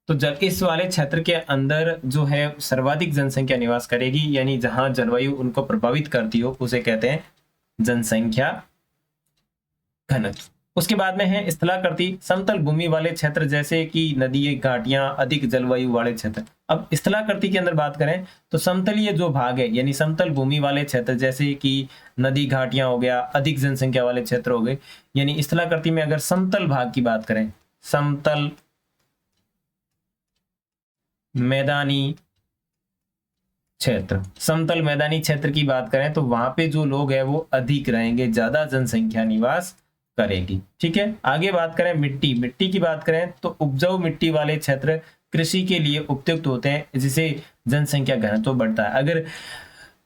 S1: तो जब इस वाले क्षेत्र के अंदर जो है सर्वाधिक जनसंख्या निवास करेगी, यानी जहां जलवायु उनको प्रभावित करती हो उसे कहते हैं जनसंख्या घनत्व। उसके बाद में है स्थलाकृति समतल भूमि वाले क्षेत्र जैसे कि नदी घाटियां अधिक जलवायु वाले क्षेत्र। अब स्थलाकृति के अंदर बात करें तो समतलीय जो भाग है यानी समतल भूमि वाले क्षेत्र जैसे कि नदी घाटियां हो गया, अधिक जनसंख्या वाले क्षेत्र हो गए। यानी स्थलाकृति में अगर समतल भाग की बात करें, समतल मैदानी क्षेत्र, समतल मैदानी क्षेत्र की बात करें तो वहां पे जो लोग हैं वो अधिक रहेंगे, ज्यादा जनसंख्या निवास करेगी। ठीक है, आगे बात करें मिट्टी की बात करें तो उपजाऊ मिट्टी वाले क्षेत्र कृषि के लिए उपयुक्त होते हैं जिससे जनसंख्या घनत्व बढ़ता है। अगर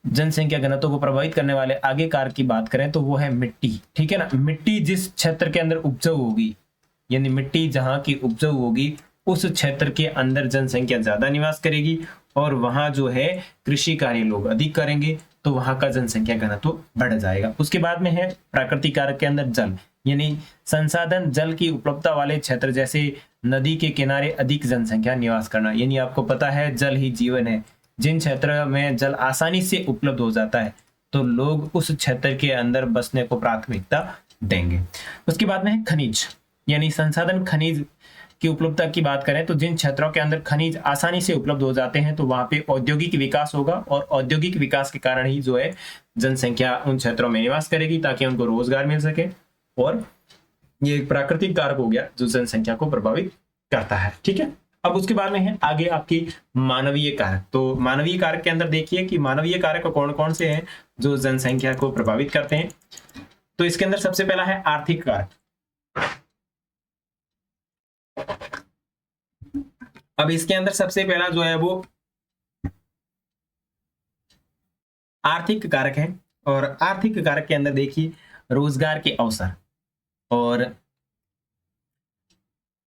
S1: जनसंख्या घनत्व को प्रभावित करने वाले आगे कारक की बात करें तो वो है मिट्टी। ठीक है ना, मिट्टी जिस क्षेत्र के अंदर उपजाऊ होगी यानी मिट्टी जहां की उपजाऊ होगी उस क्षेत्र के अंदर जनसंख्या ज्यादा निवास करेगी और वहां जो है कृषि कार्य लोग अधिक करेंगे तो वहां का जनसंख्या घनत्व बढ़ जाएगा। उसके बाद में है प्राकृतिक कारक के अंदर जल, यानी संसाधन जल की उपलब्धता वाले क्षेत्र जैसे नदी के किनारे अधिक जनसंख्या निवास करना। यानी आपको पता है जल ही जीवन है, जिन क्षेत्र में जल आसानी से उपलब्ध हो जाता है तो लोग उस क्षेत्र के अंदर बसने को प्राथमिकता देंगे। उसके बाद में है खनिज, यानी संसाधन खनिज की उपलब्धता की बात करें तो जिन क्षेत्रों के अंदर खनिज आसानी से उपलब्ध हो जाते हैं तो वहां पे औद्योगिक विकास होगा, और औद्योगिक विकास के कारण ही जो है जनसंख्या उन क्षेत्रों में निवास करेगी ताकि उनको रोजगार मिल सके। और ये एक प्राकृतिक कारक हो गया जो जनसंख्या को प्रभावित करता है। ठीक है, अब उसके बाद में है आगे आपकी मानवीय कारक। तो मानवीय कारक के अंदर देखिए कि मानवीय कारक कौन कौन से हैं जो जनसंख्या को प्रभावित करते हैं। तो इसके अंदर सबसे पहला है आर्थिक कारक। अब इसके अंदर सबसे पहला जो है वो आर्थिक कारक है, और आर्थिक कारक के अंदर देखिए रोजगार के अवसर और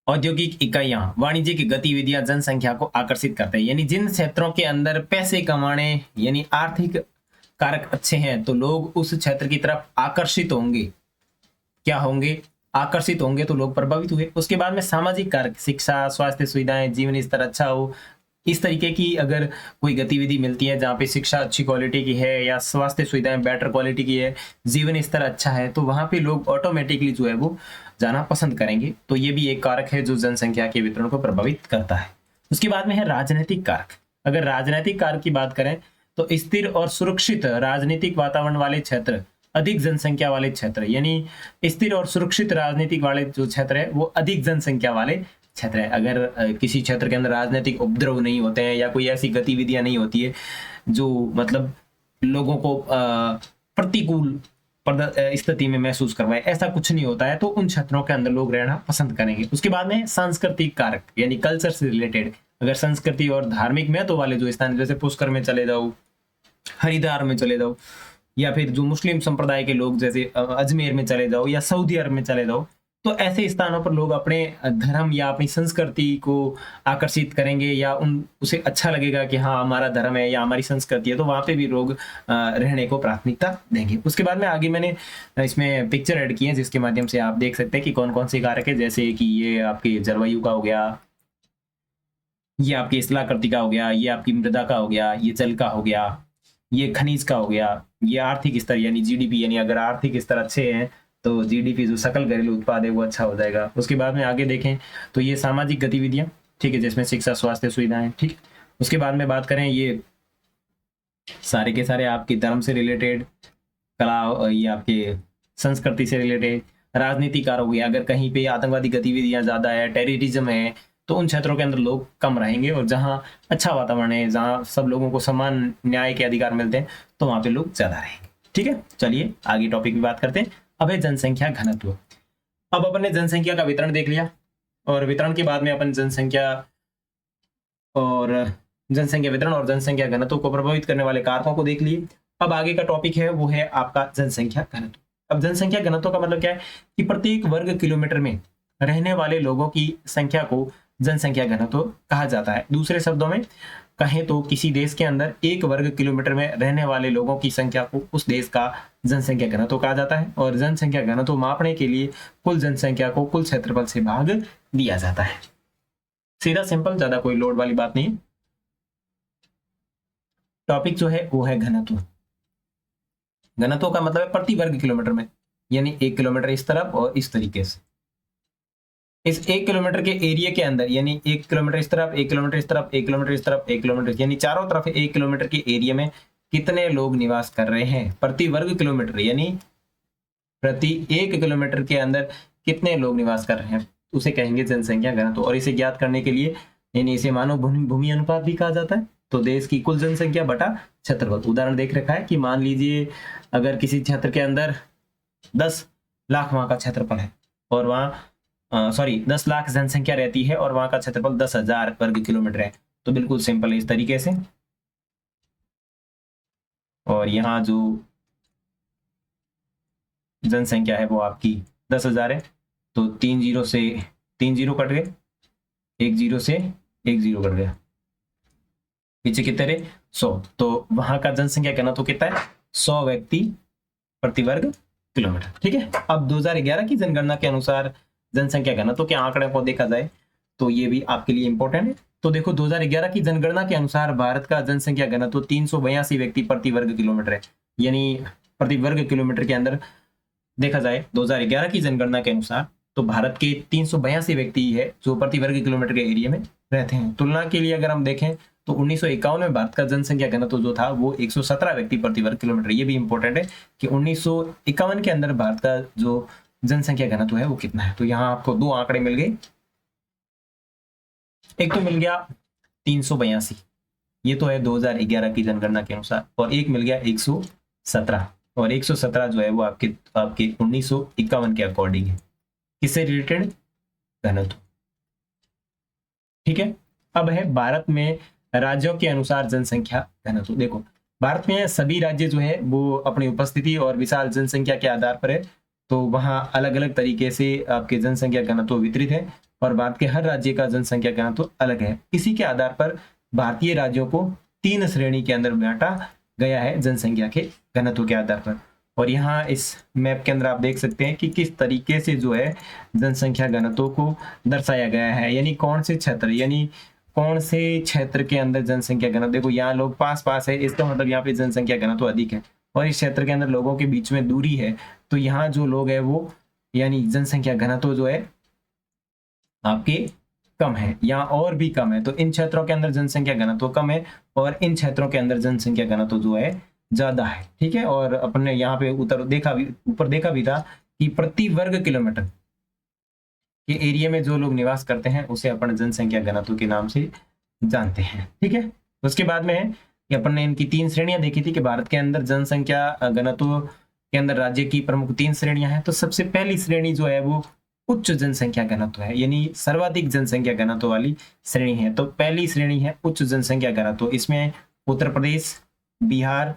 S1: औद्योगिक इकाइयां, वाणिज्यिक गतिविधियां जनसंख्या को आकर्षित करते हैं। यानी जिन क्षेत्रों के अंदर पैसे कमाने यानी आर्थिक कारक अच्छे हैं तो लोग उस क्षेत्र की तरफ आकर्षित होंगे। क्या होंगे? आकर्षित होंगे, तो लोग प्रभावित हुए। उसके बाद में सामाजिक कारक, शिक्षा, स्वास्थ्य सुविधाएं, जीवन स्तर अच्छा हो, इस तरीके की अगर कोई गतिविधि मिलती है जहाँ पे शिक्षा अच्छी क्वालिटी की है या स्वास्थ्य सुविधाएं बेटर क्वालिटी की है, जीवन स्तर अच्छा है, तो वहां पे लोग ऑटोमेटिकली जो है वो जाना पसंद करेंगे। तो ये भी एक कारक है जो जनसंख्या के वितरण को प्रभावित करता है। उसके बाद में है राजनीतिक कारक। अगर राजनीतिक कारक की बात करें तो स्थिर और सुरक्षित राजनीतिक वातावरण वाले क्षेत्र, अधिक जनसंख्या वाले क्षेत्र, यानी स्थिर और सुरक्षित राजनीतिक वाले जो क्षेत्र है वो अधिक जनसंख्या वाले क्षेत्र है। अगर किसी क्षेत्र के अंदर राजनीतिक उपद्रव नहीं होते हैं या कोई ऐसी गतिविधियां नहीं होती है जो मतलब लोगों को प्रतिकूल स्थिति में महसूस करवाए, ऐसा कुछ नहीं होता है, तो उन क्षेत्रों के अंदर लोग रहना पसंद करेंगे। उसके बाद में सांस्कृतिक कारक, यानी कल्चर से रिलेटेड। अगर संस्कृति और धार्मिक महत्व वाले जो स्थान, जैसे पुष्कर में चले जाओ, हरिद्वार में चले जाओ, या फिर जो मुस्लिम संप्रदाय के लोग जैसे अजमेर में चले जाओ या सऊदी अरब में चले जाओ, तो ऐसे स्थानों पर लोग अपने धर्म या अपनी संस्कृति को आकर्षित करेंगे या उसे अच्छा लगेगा कि हाँ हमारा धर्म है या हमारी संस्कृति है, तो वहां पे भी लोग रहने को प्राथमिकता देंगे। उसके बाद में आगे मैंने इसमें पिक्चर ऐड की है जिसके माध्यम से आप देख सकते हैं कि कौन कौन से कारक है, जैसे कि ये आपके जलवायु का हो गया, ये आपकी स्थलाकृति का हो गया, ये आपकी मृदा का हो गया, ये जल का हो गया, ये खनिज का हो गया, ये आर्थिक स्तर यानी जीडीपी, यानी अगर आर्थिक स्तर अच्छे हैं तो जीडीपी जो सकल घरेलू उत्पाद है वो अच्छा हो जाएगा। उसके बाद में आगे देखें तो ये सामाजिक गतिविधियां, ठीक है, जिसमें शिक्षा, स्वास्थ्य सुविधाएं, ठीक। उसके बाद में बात करें ये सारे के सारे आपके धर्म से रिलेटेड, कला, ये आपके संस्कृति से रिलेटेड, राजनीतिक कारक हो गया। अगर कहीं पे आतंकवादी गतिविधियां ज्यादा है, टेररिज्म है, तो उन क्षेत्रों के अंदर लोग कम रहेंगे, और जहाँ अच्छा वातावरण है, जहाँ सब लोगों को समान न्याय के अधिकार मिलते हैं, तो वहां पे लोग ज्यादा रहेंगे। ठीक है, चलिए आगे टॉपिक की बात करते हैं। अब है जनसंख्या घनत्व। अब अपन ने जनसंख्या का वितरण देख लिया, और वितरण के बाद में अपन जनसंख्या वितरण और जनसंख्या घनत्व को प्रभावित करने वाले कारकों को देख लिए। अब आगे का टॉपिक है वो है आपका जनसंख्या घनत्व। अब जनसंख्या घनत्व का मतलब क्या है कि प्रत्येक वर्ग किलोमीटर में रहने वाले लोगों की संख्या को जनसंख्या घनत्व कहा जाता है। दूसरे शब्दों में कहें तो किसी देश के अंदर एक वर्ग किलोमीटर में रहने वाले लोगों की संख्या को उस देश का जनसंख्या घनत्व कहा जाता है, और जनसंख्या घनत्व मापने के लिए कुल जनसंख्या को कुल क्षेत्रफल से भाग दिया जाता है। सीधा सिंपल, ज्यादा कोई लोड वाली बात नहीं। टॉपिक जो है वो है घनत्व। घनत्व का मतलब है प्रति वर्ग किलोमीटर में, यानी 1 किलोमीटर इस तरफ और इस तरीके से। इस 1 किलोमीटर के एरिया के अंदर, यानी 1 किलोमीटर इस तरफ, 1 किलोमीटर इस तरफ, 1 किलोमीटर इस तरफ, 1 किलोमीटर, यानी चारों तरफ 1 किलोमीटर के एरिया में कितने लोग निवास कर रहे हैं प्रति वर्ग किलोमीटर, यानी प्रति 1 किलोमीटर के अंदर कितने लोग निवास कर रहे हैं, उसे कहेंगे जनसंख्या घनत्व। और इसे ज्ञात करने के लिए, यानी इसे मानव भूमि अनुपात भी कहा जाता है। तो देश की कुल जनसंख्या बटा क्षेत्रफल। उदाहरण देख रखा है कि मान लीजिए अगर किसी क्षेत्र के अंदर 10 लाख वहां का क्षेत्रफल है, और वहाँ 10 लाख जनसंख्या रहती है, और वहां का क्षेत्रफल 10,000 वर्ग किलोमीटर है, तो बिल्कुल सिंपल है इस तरीके से। और यहाँ जो जनसंख्या है वो आपकी 10,000 है, तो 3 जीरो से 3 जीरो कट गए, 1 जीरो से 1 जीरो कट गया, पीछे कितने रहे 100। तो वहां का जनसंख्या घनत्व कितना है 100 व्यक्ति प्रति वर्ग किलोमीटर। ठीक है, अब 2011 की जनगणना के अनुसार जनसंख्या घनत्व के आंकड़े को देखा जाए तो ये भी आपके लिए इंपॉर्टेंट है। तो देखो 2011 की जनगणना के अनुसार भारत का जनसंख्या घनत्व 382 व्यक्ति प्रति वर्ग किलोमीटर है, यानी प्रति वर्ग किलोमीटर के अंदर देखा जाए 2011 की जनगणना के अनुसार तो भारत के 382 व्यक्ति है जो प्रति वर्ग किलोमीटर के एरिया में रहते हैं। तुलना के लिए अगर हम देखें तो 1951 में भारत का जनसंख्या घनत्व जो था वो 117 व्यक्ति प्रति वर्ग किलोमीटर। ये भी इंपॉर्टेंट है कि 1951 के अंदर भारत का जो जनसंख्या घनत्व है वो कितना है। तो यहाँ आपको दो आंकड़े मिल गए, एक तो मिल गया 382, ये तो है 2011 की जनगणना के अनुसार, और एक मिल गया 117, और 117 जो है वो आपके 1951 के अकॉर्डिंग है। किससे रिलेटेड? घनत्व। ठीक है। अब है भारत में राज्यों के अनुसार जनसंख्या घनत्व। देखो भारत में सभी राज्य जो है वो अपनी उपस्थिति और विशाल जनसंख्या के आधार पर है, तो वहाँ अलग अलग तरीके से आपके जनसंख्या घनत्व वितरित है, और भारत के हर राज्य का जनसंख्या घनत्व अलग है। इसी के आधार पर भारतीय राज्यों को 3 श्रेणी के अंदर बांटा गया है जनसंख्या के घनत्व के आधार पर। और यहाँ इस मैप के अंदर आप देख सकते हैं कि किस तरीके से जो है जनसंख्या घनत्व को दर्शाया गया है, यानी कौन से क्षेत्र, यानी कौन से क्षेत्र के अंदर जनसंख्या घनत्व। देखो यहाँ लोग पास पास है, इसका मतलब यहाँ पे जनसंख्या घनत्व अधिक है, और इस क्षेत्र के अंदर लोगों के बीच में दूरी है, तो यहाँ जो लोग है वो यानी जनसंख्या घनत्व जो है आपके कम है, यहाँ और भी कम है। तो इन क्षेत्रों के अंदर जनसंख्या घनत्व कम है और इन क्षेत्रों के अंदर जनसंख्या घनत्व जो है ज्यादा है। ठीक है। और अपने यहाँ पे ऊपर देखा भी था कि प्रति वर्ग किलोमीटर के एरिया में जो लोग निवास करते हैं उसे अपन जनसंख्या घनत्व के नाम से जानते हैं। ठीक है। उसके बाद में है कि अपन ने इनकी 3 श्रेणियां देखी थी कि भारत के अंदर जनसंख्या घनत्व के अंदर राज्य की प्रमुख 3 श्रेणियां हैं। तो सबसे पहली श्रेणी जो है वो उच्च जनसंख्या घनत्व है, यानी सर्वाधिक जनसंख्या घनत्व वाली श्रेणी है। तो पहली श्रेणी है उच्च जनसंख्या घनत्व। इसमें उत्तर प्रदेश, बिहार,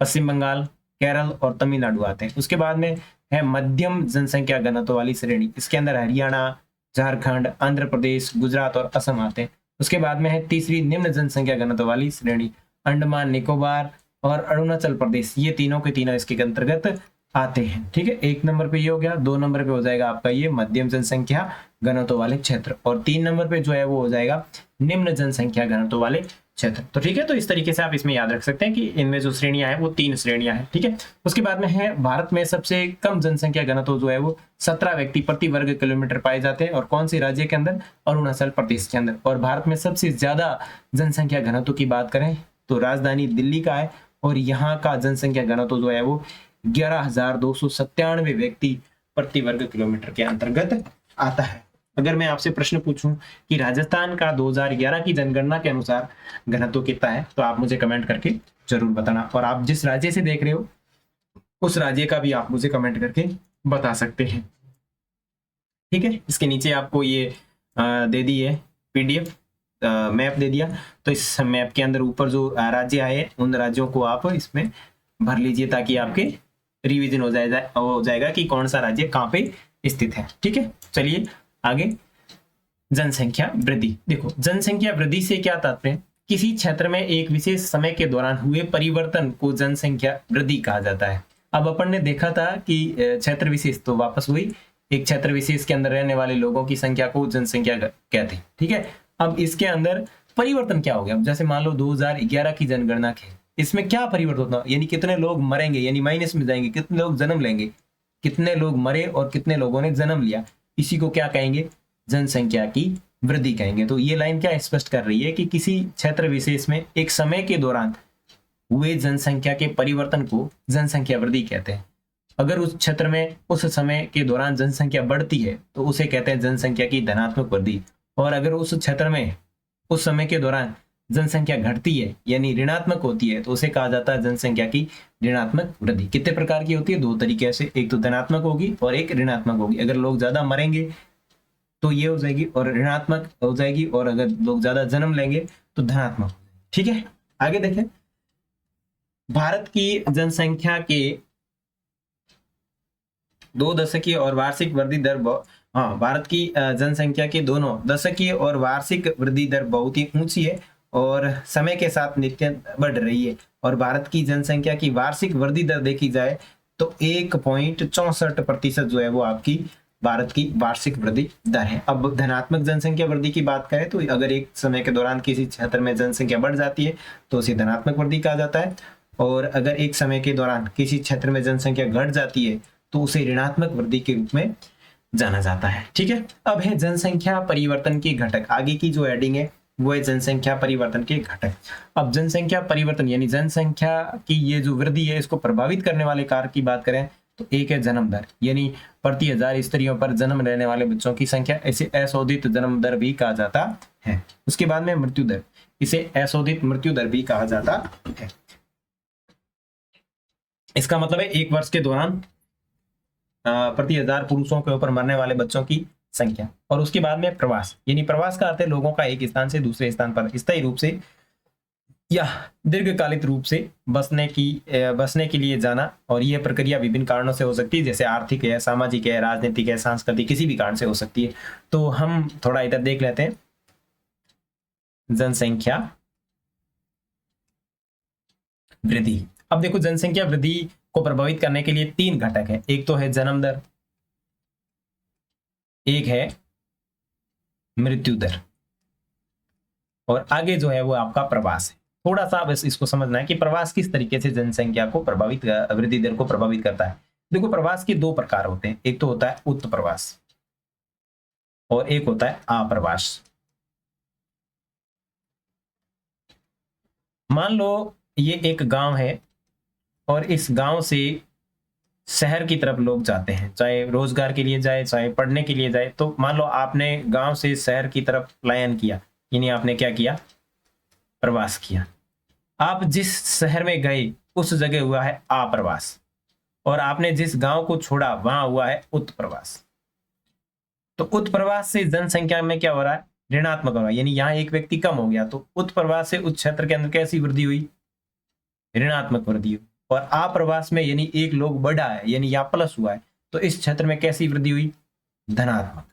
S1: पश्चिम बंगाल, केरल और तमिलनाडु आते हैं। उसके बाद में है मध्यम जनसंख्या घनत्व वाली श्रेणी, इसके अंदर हरियाणा, झारखंड, आंध्र प्रदेश, गुजरात और असम आते हैं। उसके बाद में है तीसरी निम्न जनसंख्या घनत्व वाली श्रेणी, अंडमान निकोबार और अरुणाचल प्रदेश, ये तीनों के तीनों इसके अंतर्गत आते हैं। ठीक है। 1 नंबर पे ये हो गया, 2 नंबर पे हो जाएगा आपका ये मध्यम जनसंख्या घनत्व वाले क्षेत्र, और 3 नंबर पे जो है वो हो जाएगा निम्न जनसंख्या घनत्व वाले क्षेत्र। तो ठीक है। तो इस तरीके से आप इसमें याद रख सकते हैं कि इनमें जो श्रेणियां हैं वो 3 श्रेणियां हैं। ठीक है। उसके बाद में है भारत में सबसे कम जनसंख्या घनत्व जो है वो 17 व्यक्ति प्रति वर्ग किलोमीटर पाए जाते हैं, और कौन से राज्य के अंदर? अरुणाचल प्रदेश के अंदर। और भारत में सबसे ज्यादा जनसंख्या घनत्व की बात करें तो राजधानी दिल्ली का है, और यहाँ का जनसंख्या घनत्व जो है वो 11,297 व्यक्ति प्रति वर्ग किलोमीटर के अंतर्गत आता है। अगर मैं आपसे प्रश्न पूछूं कि राजस्थान का 2011 की जनगणना के अनुसार घनत्व कितना है, तो आप मुझे कमेंट करके जरूर बताना, और आप जिस राज्य से देख रहे हो उस राज्य का भी आप मुझे कमेंट करके बता सकते हैं। ठीक है। इसके नीचे आपको ये दे दी है PDF मैप दे दिया, तो इस मैप के अंदर ऊपर जो राज्य आए उन राज्यों को आप इसमें भर लीजिए ताकि आपके रिवीजन हो जाएगा कि कौन सा राज्य कहाँ पे स्थित है। ठीक है। चलिए आगे, जनसंख्या वृद्धि। देखो जनसंख्या वृद्धि से क्या तात्पर्य? किसी क्षेत्र में एक विशेष समय के दौरान हुए परिवर्तन को जनसंख्या वृद्धि कहा जाता है। अब अपन ने देखा था कि क्षेत्र विशेष, तो वापस वही एक क्षेत्र विशेष के अंदर रहने वाले लोगों की संख्या को जनसंख्या कहते हैं। ठीक है। अब इसके अंदर परिवर्तन क्या हो गया? अब जैसे मान लो 2011 की जनगणना के, इसमें क्या परिवर्तन होता है, यानी कितने लोग मरेंगे, यानी माइनस में जाएंगे, कितने लोग जन्म लेंगे, कितने लोग मरे और कितने लोगों ने जन्म लिया, इसी को क्या कहेंगे? जनसंख्या की वृद्धि कहेंगे। तो ये लाइन क्या स्पष्ट कर रही है कि किसी क्षेत्र विशेष में एक समय के दौरान हुए जनसंख्या के परिवर्तन को जनसंख्या वृद्धि कहते हैं। अगर उस क्षेत्र में उस समय के दौरान जनसंख्या बढ़ती है तो उसे कहते हैं जनसंख्या की धनात्मक वृद्धि, और अगर उस क्षेत्र में उस समय के दौरान जनसंख्या घटती है यानी ऋणात्मक होती है तो उसे कहा जाता है जनसंख्या की ऋणात्मक वृद्धि। कितने प्रकार की होती है? 2 तरीके से, एक तो धनात्मक होगी और एक ऋणात्मक होगी। अगर लोग ज्यादा मरेंगे तो ये हो जाएगी और ऋणात्मक हो जाएगी, और अगर लोग ज्यादा जन्म लेंगे तो धनात्मक। ठीक है। आगे देखें, भारत की जनसंख्या के 2 दशकीय और वार्षिक वृद्धि दर भारत की जनसंख्या के दोनों दशकीय और वार्षिक वृद्धि दर बहुत ही ऊंची है और समय के साथ नित्य बढ़ रही है। और भारत की जनसंख्या की वार्षिक वृद्धि दर देखी जाए तो 1.64% जो है वो आपकी भारत की वार्षिक वृद्धि दर है। अब धनात्मक जनसंख्या वृद्धि की बात करें तो अगर एक समय के दौरान किसी क्षेत्र में जनसंख्या बढ़ जाती है तो उसे धनात्मक वृद्धि कहा जाता है, और अगर एक समय के दौरान किसी क्षेत्र में जनसंख्या घट जाती है तो उसे ऋणात्मक वृद्धि के रूप में जाना जाता है। ठीक है, अब है जनसंख्या परिवर्तन के घटक। आगे की जो हेडिंग है वो है जनसंख्या परिवर्तन के घटक। अब जनसंख्या परिवर्तन यानी जनसंख्या की ये जो वृद्धि है इसको प्रभावित करने वाले कारक की बात करें तो एक है जन्म दर, यानी प्रति 1000 स्त्रियों पर जन्म लेने वाले बच्चों की संख्या, इसे अशोधित जन्म दर भी कहा जाता है। उसके बाद में मृत्यु दर, इसे अशोधित मृत्यु दर भी कहा जाता है। इसका मतलब है एक वर्ष के दौरान प्रति 1000 पुरुषों के ऊपर मरने वाले बच्चों की संख्या। और उसके बाद में प्रवास, यानी प्रवास का अर्थ है लोगों का एक स्थान से दूसरे स्थान पर स्थायी रूप से या दीर्घकालिक रूप से बसने के लिए जाना। और यह प्रक्रिया विभिन्न कारणों से हो सकती है, जैसे आर्थिक है, सामाजिक है, राजनीतिक है, सांस्कृतिक, किसी भी कारण से हो सकती है। तो हम थोड़ा इधर देख लेते हैं। जनसंख्या वृद्धि, अब देखो जनसंख्या वृद्धि को प्रभावित करने के लिए 3 घटक है। एक तो है जन्म दर, एक है मृत्यु दर, और आगे जो है वो आपका प्रवास है। थोड़ा सा बस इसको समझना है कि प्रवास किस तरीके से जनसंख्या को प्रभावित, वृद्धि दर को प्रभावित करता है। देखो प्रवास के 2 प्रकार होते हैं, एक तो होता है उत्त प्रवास और एक होता है आप्रवास। मान लो ये एक गांव है और इस गांव से शहर की तरफ लोग जाते हैं, चाहे रोजगार के लिए जाए, चाहे पढ़ने के लिए जाए। तो मान लो आपने गांव से शहर की तरफ पलायन किया, यानी आपने क्या किया, प्रवास किया। आप जिस शहर में गए उस जगह हुआ है आप्रवास, और आपने जिस गांव को छोड़ा वहां हुआ है उत्प्रवास। तो उत्प्रवास से जनसंख्या में क्या हो रहा है, ऋणात्मक हो रहा है, यानी यहाँ एक व्यक्ति कम हो गया। तो उत्प्रवास से उस क्षेत्र के अंदर कैसी वृद्धि हुई, ऋणात्मक वृद्धि हुई। और आप्रवास में यानी एक लोग बढ़ा है, यानी यहाँ प्लस हुआ है, तो इस क्षेत्र में कैसी वृद्धि हुई, धनात्मक।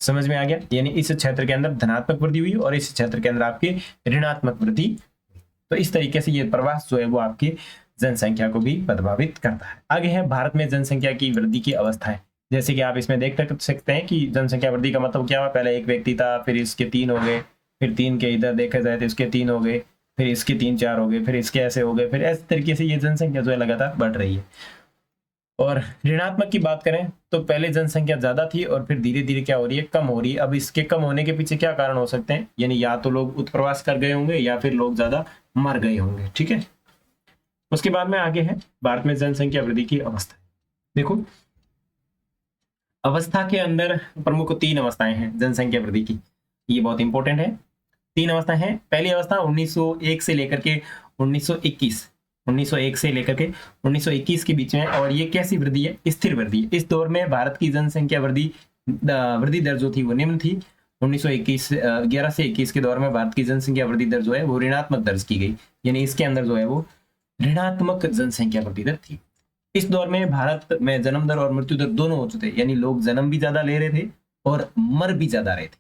S1: समझ में आ गया, यानी इस क्षेत्र के अंदर धनात्मक वृद्धि हुई और इस क्षेत्र के अंदर आपकी ऋणात्मक वृद्धि। तो इस तरीके से ये प्रवास जो है वो आपकी जनसंख्या को भी प्रभावित करता है। आगे है भारत में जनसंख्या की वृद्धि की अवस्थाएं। जैसे कि आप इसमें देख सकते हैं कि जनसंख्या वृद्धि का मतलब क्या हुआ, पहले एक व्यक्ति था, फिर इसके 3 हो गए, फिर 3 के इधर देखा जाए तो इसके 3 हो गए, फिर इसके 3-4 हो गए, फिर इसके ऐसे हो गए, फिर इस तरीके से ये जनसंख्या जो है लगातार बढ़ रही है। और ऋणात्मक की बात करें तो पहले जनसंख्या ज्यादा थी और फिर धीरे धीरे क्या हो रही है, कम हो रही है। अब इसके कम होने के पीछे क्या कारण हो सकते हैं, यानी या तो लोग उत्प्रवास कर गए होंगे या फिर लोग ज्यादा मर गए होंगे। ठीक है, उसके बाद में आगे है भारत में जनसंख्या वृद्धि की अवस्था। देखो अवस्था के अंदर प्रमुख 3 अवस्थाएं हैं जनसंख्या वृद्धि की, ये बहुत इंपॉर्टेंट है। 3 अवस्थाएं हैं। पहली अवस्था 1901 से लेकर के 1901 से लेकर के 1921 के बीच में, और ये कैसी वृद्धि है, स्थिर वृद्धि। इस दौर में भारत की जनसंख्या वृद्धि दर जो थी वो निम्न थी। 11 से 21 के दौर में भारत की जनसंख्या वृद्धि दर जो है वो ऋणात्मक दर्ज की गई, यानी इसके अंदर जो है वो ऋणात्मक जनसंख्या वृद्धि दर थी। इस दौर में भारत में जन्म दर और मृत्यु दर दोनों हो चुके थे, यानी लोग जन्म भी ज्यादा ले रहे थे और मर भी ज्यादा रहे थे।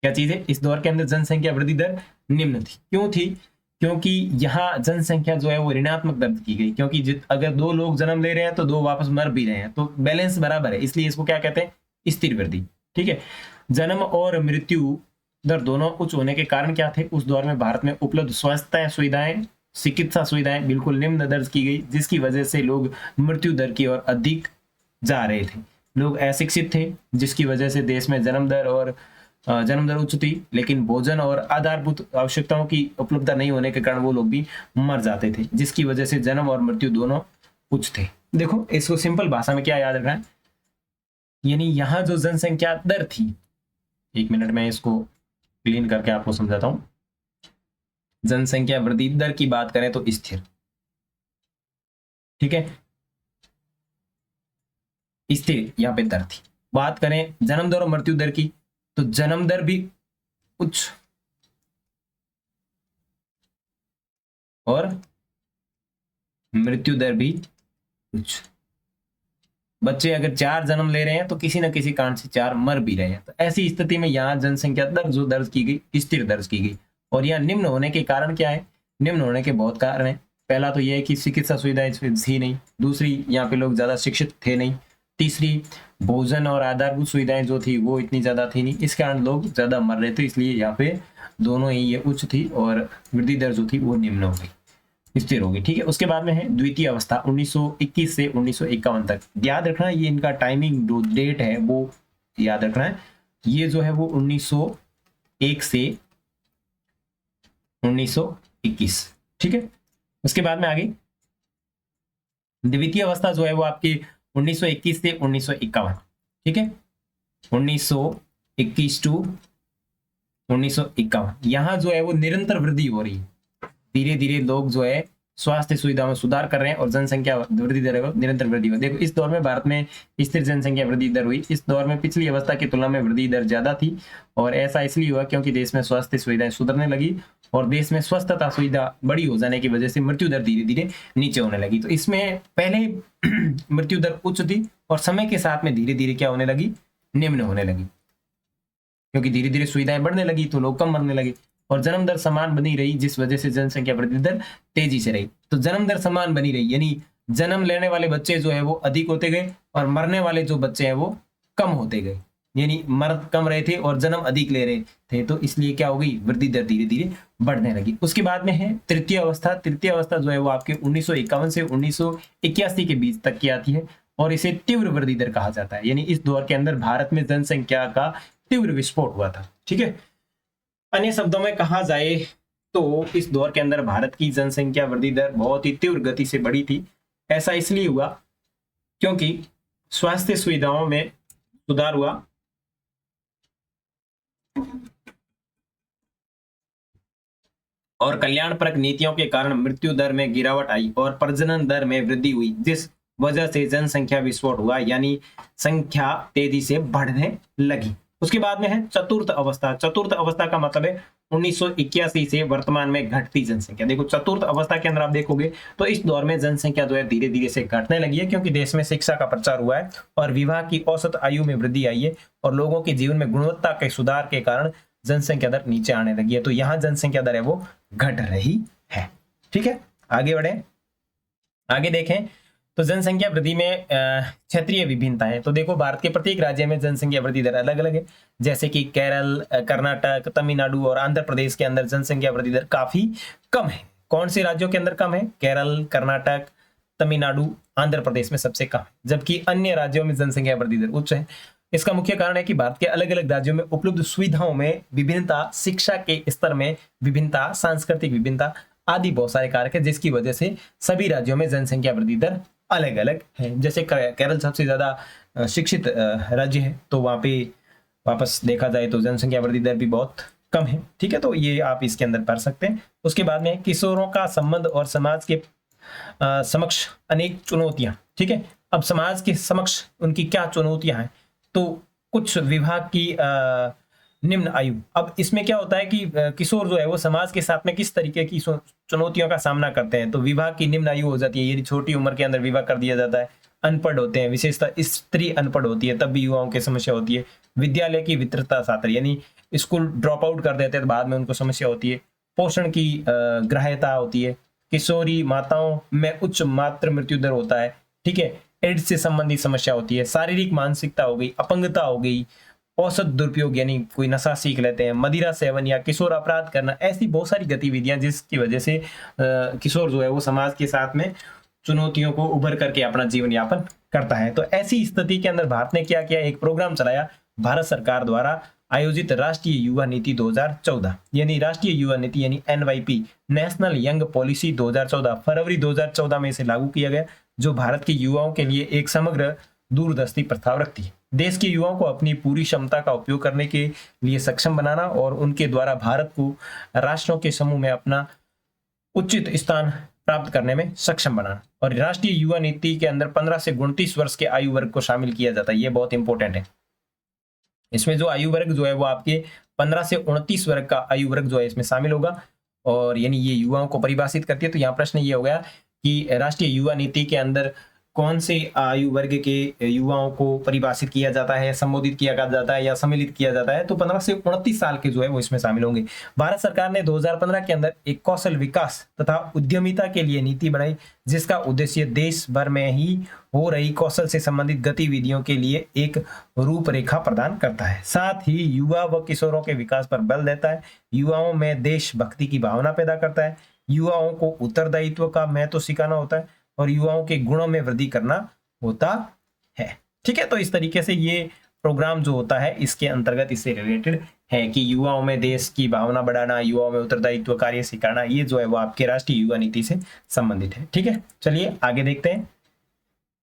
S1: क्या चीज है, इस दौर के अंदर जनसंख्या वृद्धि दर निम्न थी। क्यों थी, क्योंकि यहाँ जनसंख्या जो है वो ऋणात्मक दर्ज की गई, क्योंकि अगर 2 लोग जन्म ले रहे हैं तो 2 वापस मर भी रहे हैं, तो बैलेंस बराबर है, इसलिए इसको क्या कहते हैं, स्थिर वृद्धि। ठीक है, जन्म और मृत्यु दर दोनों उच्च होने के कारण क्या थे, उस दौर में भारत में उपलब्ध स्वास्थ्य सुविधाएं, चिकित्सा सुविधाएं बिल्कुल निम्न दर्ज की गई, जिसकी वजह से लोग मृत्यु दर की ओर अधिक जा रहे थे। लोग अशिक्षित थे, जिसकी वजह से देश में जन्म दर उच्च थी, लेकिन भोजन और आधारभूत आवश्यकताओं की उपलब्धता नहीं होने के कारण वो लोग भी मर जाते थे, जिसकी वजह से जन्म और मृत्यु दोनों उच्च थे। देखो इसको सिंपल भाषा में क्या याद रखना है, यानी यहाँ जो जनसंख्या दर थी, 1 मिनट में इसको क्लीन करके आपको समझाता हूं। जनसंख्या वृद्धि दर की बात करें तो स्थिर, ठीक है, स्थिर यहाँ पे दर थी। बात करें जन्म दर और मृत्यु दर की, तो जन्म दर भी उच्च और मृत्यु दर भी उच्च। बच्चे अगर 4 जन्म ले रहे हैं तो किसी न किसी कारण से 4 मर भी रहे हैं। तो ऐसी स्थिति में यहाँ जनसंख्या दर जो दर्ज की गई, स्थिर दर्ज की गई। और यहाँ निम्न होने के कारण क्या है, निम्न होने के बहुत कारण है। पहला तो यह है कि चिकित्सा सुविधाएं थी नहीं, दूसरी यहाँ पे लोग ज्यादा शिक्षित थे नहीं, तीसरी, भोजन और आधारभूत सुविधाएं जो थी वो इतनी ज्यादा थी नहीं, इस कारण लोग ज्यादा मर रहे थे, इसलिए यहाँ पे दोनों ही ये उच्च थी और वृद्धि दर जो थी वो निम्न हो गई, स्थिर हो गई। ठीक है, उसके बाद में है द्वितीय अवस्था 1921 से 1951 तक। याद रखना ये इनका टाइमिंग जो डेट है वो याद रखना है, ये जो है वो 1901 से 1921। ठीक है, उसके बाद में आगे द्वितीय अवस्था जो है वो आपकी 1921 से 1951। ठीक है, 1921 टू 1951, यहाँ जो है वो निरंतर वृद्धि हो रही है, धीरे धीरे लोग जो है स्वास्थ्य सुविधाओं में सुधार कर रहे हैं और जनसंख्या वृद्धि दर निरंतर वृद्धि हुई। देखो इस दौर में भारत में स्थिर जनसंख्या वृद्धि दर हुई, इस दौर में पिछली अवस्था की तुलना में वृद्धि दर ज्यादा थी और ऐसा इसलिए हुआ क्योंकि देश में स्वास्थ्य सुविधाएं सुधरने लगी और देश में स्वस्थता सुविधा बड़ी हो जाने की वजह से मृत्यु दर धीरे धीरे नीचे होने लगी। तो इसमें पहले मृत्यु दर उच्च थी और समय के साथ में धीरे धीरे क्या होने लगी, निम्न होने लगी, क्योंकि धीरे धीरे सुविधाएं बढ़ने लगी तो लोग कम मरने लगे और जन्म दर समान बनी रही, जिस वजह से जनसंख्या वृद्धि दर तेजी से रही। तो जन्म दर समान बनी रही यानी जन्म लेने वाले बच्चे जो है वो अधिक होते गए और मरने वाले जो बच्चे हैं वो कम होते गए, यानी मर्द कम रहे थे और जन्म अधिक ले रहे थे, तो इसलिए क्या हो गई, वृद्धि दर धीरे धीरे बढ़ने लगी। उसके बाद में है तृतीय अवस्था। तृतीय अवस्था जो है वो आपके 1951 से 1981 के बीच तक की आती है और इसे तीव्र वृद्धि दर कहा जाता है, यानी इस दौर के अंदर भारत में जनसंख्या का तीव्र विस्फोट हुआ था। ठीक है, अन्य शब्दों में कहा जाए तो इस दौर के अंदर भारत की जनसंख्या वृद्धि दर बहुत ही तीव्र गति से बढ़ी थी। ऐसा इसलिए हुआ क्योंकि स्वास्थ्य सुविधाओं में सुधार हुआ और कल्याणपरक नीतियों के कारण मृत्यु दर में गिरावट आई और प्रजनन दर में वृद्धि हुई, जिस वजह से जनसंख्या विस्फोट हुआ, यानी संख्या तेजी से बढ़ने लगी। उसके बाद में है चतुर्थ अवस्था। चतुर्थ अवस्था का मतलब है 1981 से वर्तमान में घटती जनसंख्या। देखो चतुर्थ अवस्था के अंदर आप देखोगे तो इस दौर में जनसंख्या जो है धीरे धीरे से घटने लगी है, क्योंकि देश में शिक्षा का प्रचार हुआ है और विवाह की औसत आयु में वृद्धि आई है और लोगों के जीवन में गुणवत्ता के सुधार के कारण जनसंख्या दर नीचे आने लगी है। तो यहाँ जनसंख्या दर है वो घट रही है। ठीक है, आगे बढ़े, आगे देखें तो जनसंख्या वृद्धि में क्षेत्रीय विभिन्नता है। तो देखो भारत के प्रत्येक राज्य में जनसंख्या वृद्धि दर अलग अलग है, जैसे कि केरल, कर्नाटक, तमिलनाडु और आंध्र प्रदेश के अंदर जनसंख्या वृद्धि दर काफी कम है। कौन से राज्यों के अंदर कम है? केरल, कर्नाटक, तमिलनाडु, आंध्र प्रदेश में सबसे कम है, जबकि अन्य राज्यों में जनसंख्या वृद्धि दर उच्च है। इसका मुख्य कारण है कि भारत के अलग अलग राज्यों में उपलब्ध सुविधाओं में विभिन्नता, शिक्षा के स्तर में विभिन्नता, सांस्कृतिक विभिन्नता आदि बहुत सारे कारक है, जिसकी वजह से सभी राज्यों में जनसंख्या वृद्धि दर अलग अलग है। जैसे केरल सबसे ज्यादा शिक्षित राज्य है, तो वहां पे वापस देखा जाए तो जनसंख्या वृद्धि दर भी बहुत कम है। ठीक है, तो ये आप इसके अंदर पढ़ सकते हैं। उसके बाद में किशोरों का संबंध और समाज के समक्ष अनेक चुनौतियां। ठीक है, अब समाज के समक्ष उनकी क्या चुनौतियां हैं, तो कुछ विभाग की निम्न आयु। अब इसमें क्या होता है कि किशोर जो है वो समाज के साथ में किस तरीके की चुनौतियों का सामना करते हैं, तो विवाह की निम्न आयु हो जाती है, यदि छोटी उम्र के अंदर विवाह कर दिया जाता है। अनपढ़ होते हैं, विशेषतः स्त्री अनपढ़ होती है, तब भी युवाओं की समस्या होती है। विद्यालय की वितरता सातर, यानी स्कूल ड्रॉप आउट कर देते हैं तो बाद में उनको समस्या होती है। पोषण की ग्राह्यता होती है। किशोरी माताओं में उच्च मातृ मृत्यु दर होता है। ठीक है, एड्स से संबंधित समस्या होती है। शारीरिक मानसिकता हो गई, अपंगता हो गई, औसत दुरुपयोग यानी कोई नशा सीख लेते हैं, मदिरा सेवन या किशोर अपराध करना, ऐसी बहुत सारी गतिविधियां जिसकी वजह से किशोर जो है वो समाज के साथ में चुनौतियों को उभर करके अपना जीवन यापन करता है। तो ऐसी स्थिति के अंदर भारत ने क्या किया, एक प्रोग्राम चलाया भारत सरकार द्वारा आयोजित राष्ट्रीय युवा नीति 2014, यानी राष्ट्रीय युवा नीति यानी NYP, नेशनल यंग पॉलिसी 2014 फरवरी 2014 में इसे लागू किया गया, जो भारत के युवाओं के लिए एक समग्र दूरदृष्टि प्रस्ताव रखती है। देश के युवाओं को अपनी पूरी क्षमता का उपयोग करने के लिए सक्षम बनाना और उनके द्वारा भारत को राष्ट्रों के समूह में अपना उचित स्थान प्राप्त करने में सक्षम बनाना। और राष्ट्रीय युवा नीति के अंदर 15 से 29 वर्ष के आयु वर्ग को शामिल किया जाता है। ये बहुत इंपॉर्टेंट है। इसमें जो आयु वर्ग जो है वो आपके 15 से 29 वर्ग का आयु वर्ग जो है इसमें शामिल होगा, और यानी ये युवाओं को परिभाषित करती है। तो यहाँ प्रश्न ये हो गया कि राष्ट्रीय युवा नीति के अंदर कौन से आयु वर्ग के युवाओं को परिभाषित किया जाता है, संबोधित किया जाता है या सम्मिलित किया जाता है, तो 15 से 29 साल के जो है वो इसमें शामिल होंगे। भारत सरकार ने 2015 के अंदर एक कौशल विकास तथा उद्यमिता के लिए नीति बनाई, जिसका उद्देश्य देश भर में ही हो रही कौशल से संबंधित गतिविधियों के लिए एक रूपरेखा प्रदान करता है। साथ ही युवा व किशोरों के विकास पर बल देता है, युवाओं में देशभक्ति की भावना पैदा करता है, युवाओं को उत्तरदायित्व का महत्व सिखाना होता है और युवाओं के गुणों में वृद्धि करना होता है। ठीक है, तो इस तरीके से ये प्रोग्राम जो होता है इसके अंतर्गत इससे रिलेटेड है कि युवाओं में देश की भावना बढ़ाना, युवाओं में उत्तरदायित्व कार्य सिखाना, ये जो है वो आपके राष्ट्रीय युवा नीति से संबंधित है। ठीक है, चलिए आगे देखते हैं।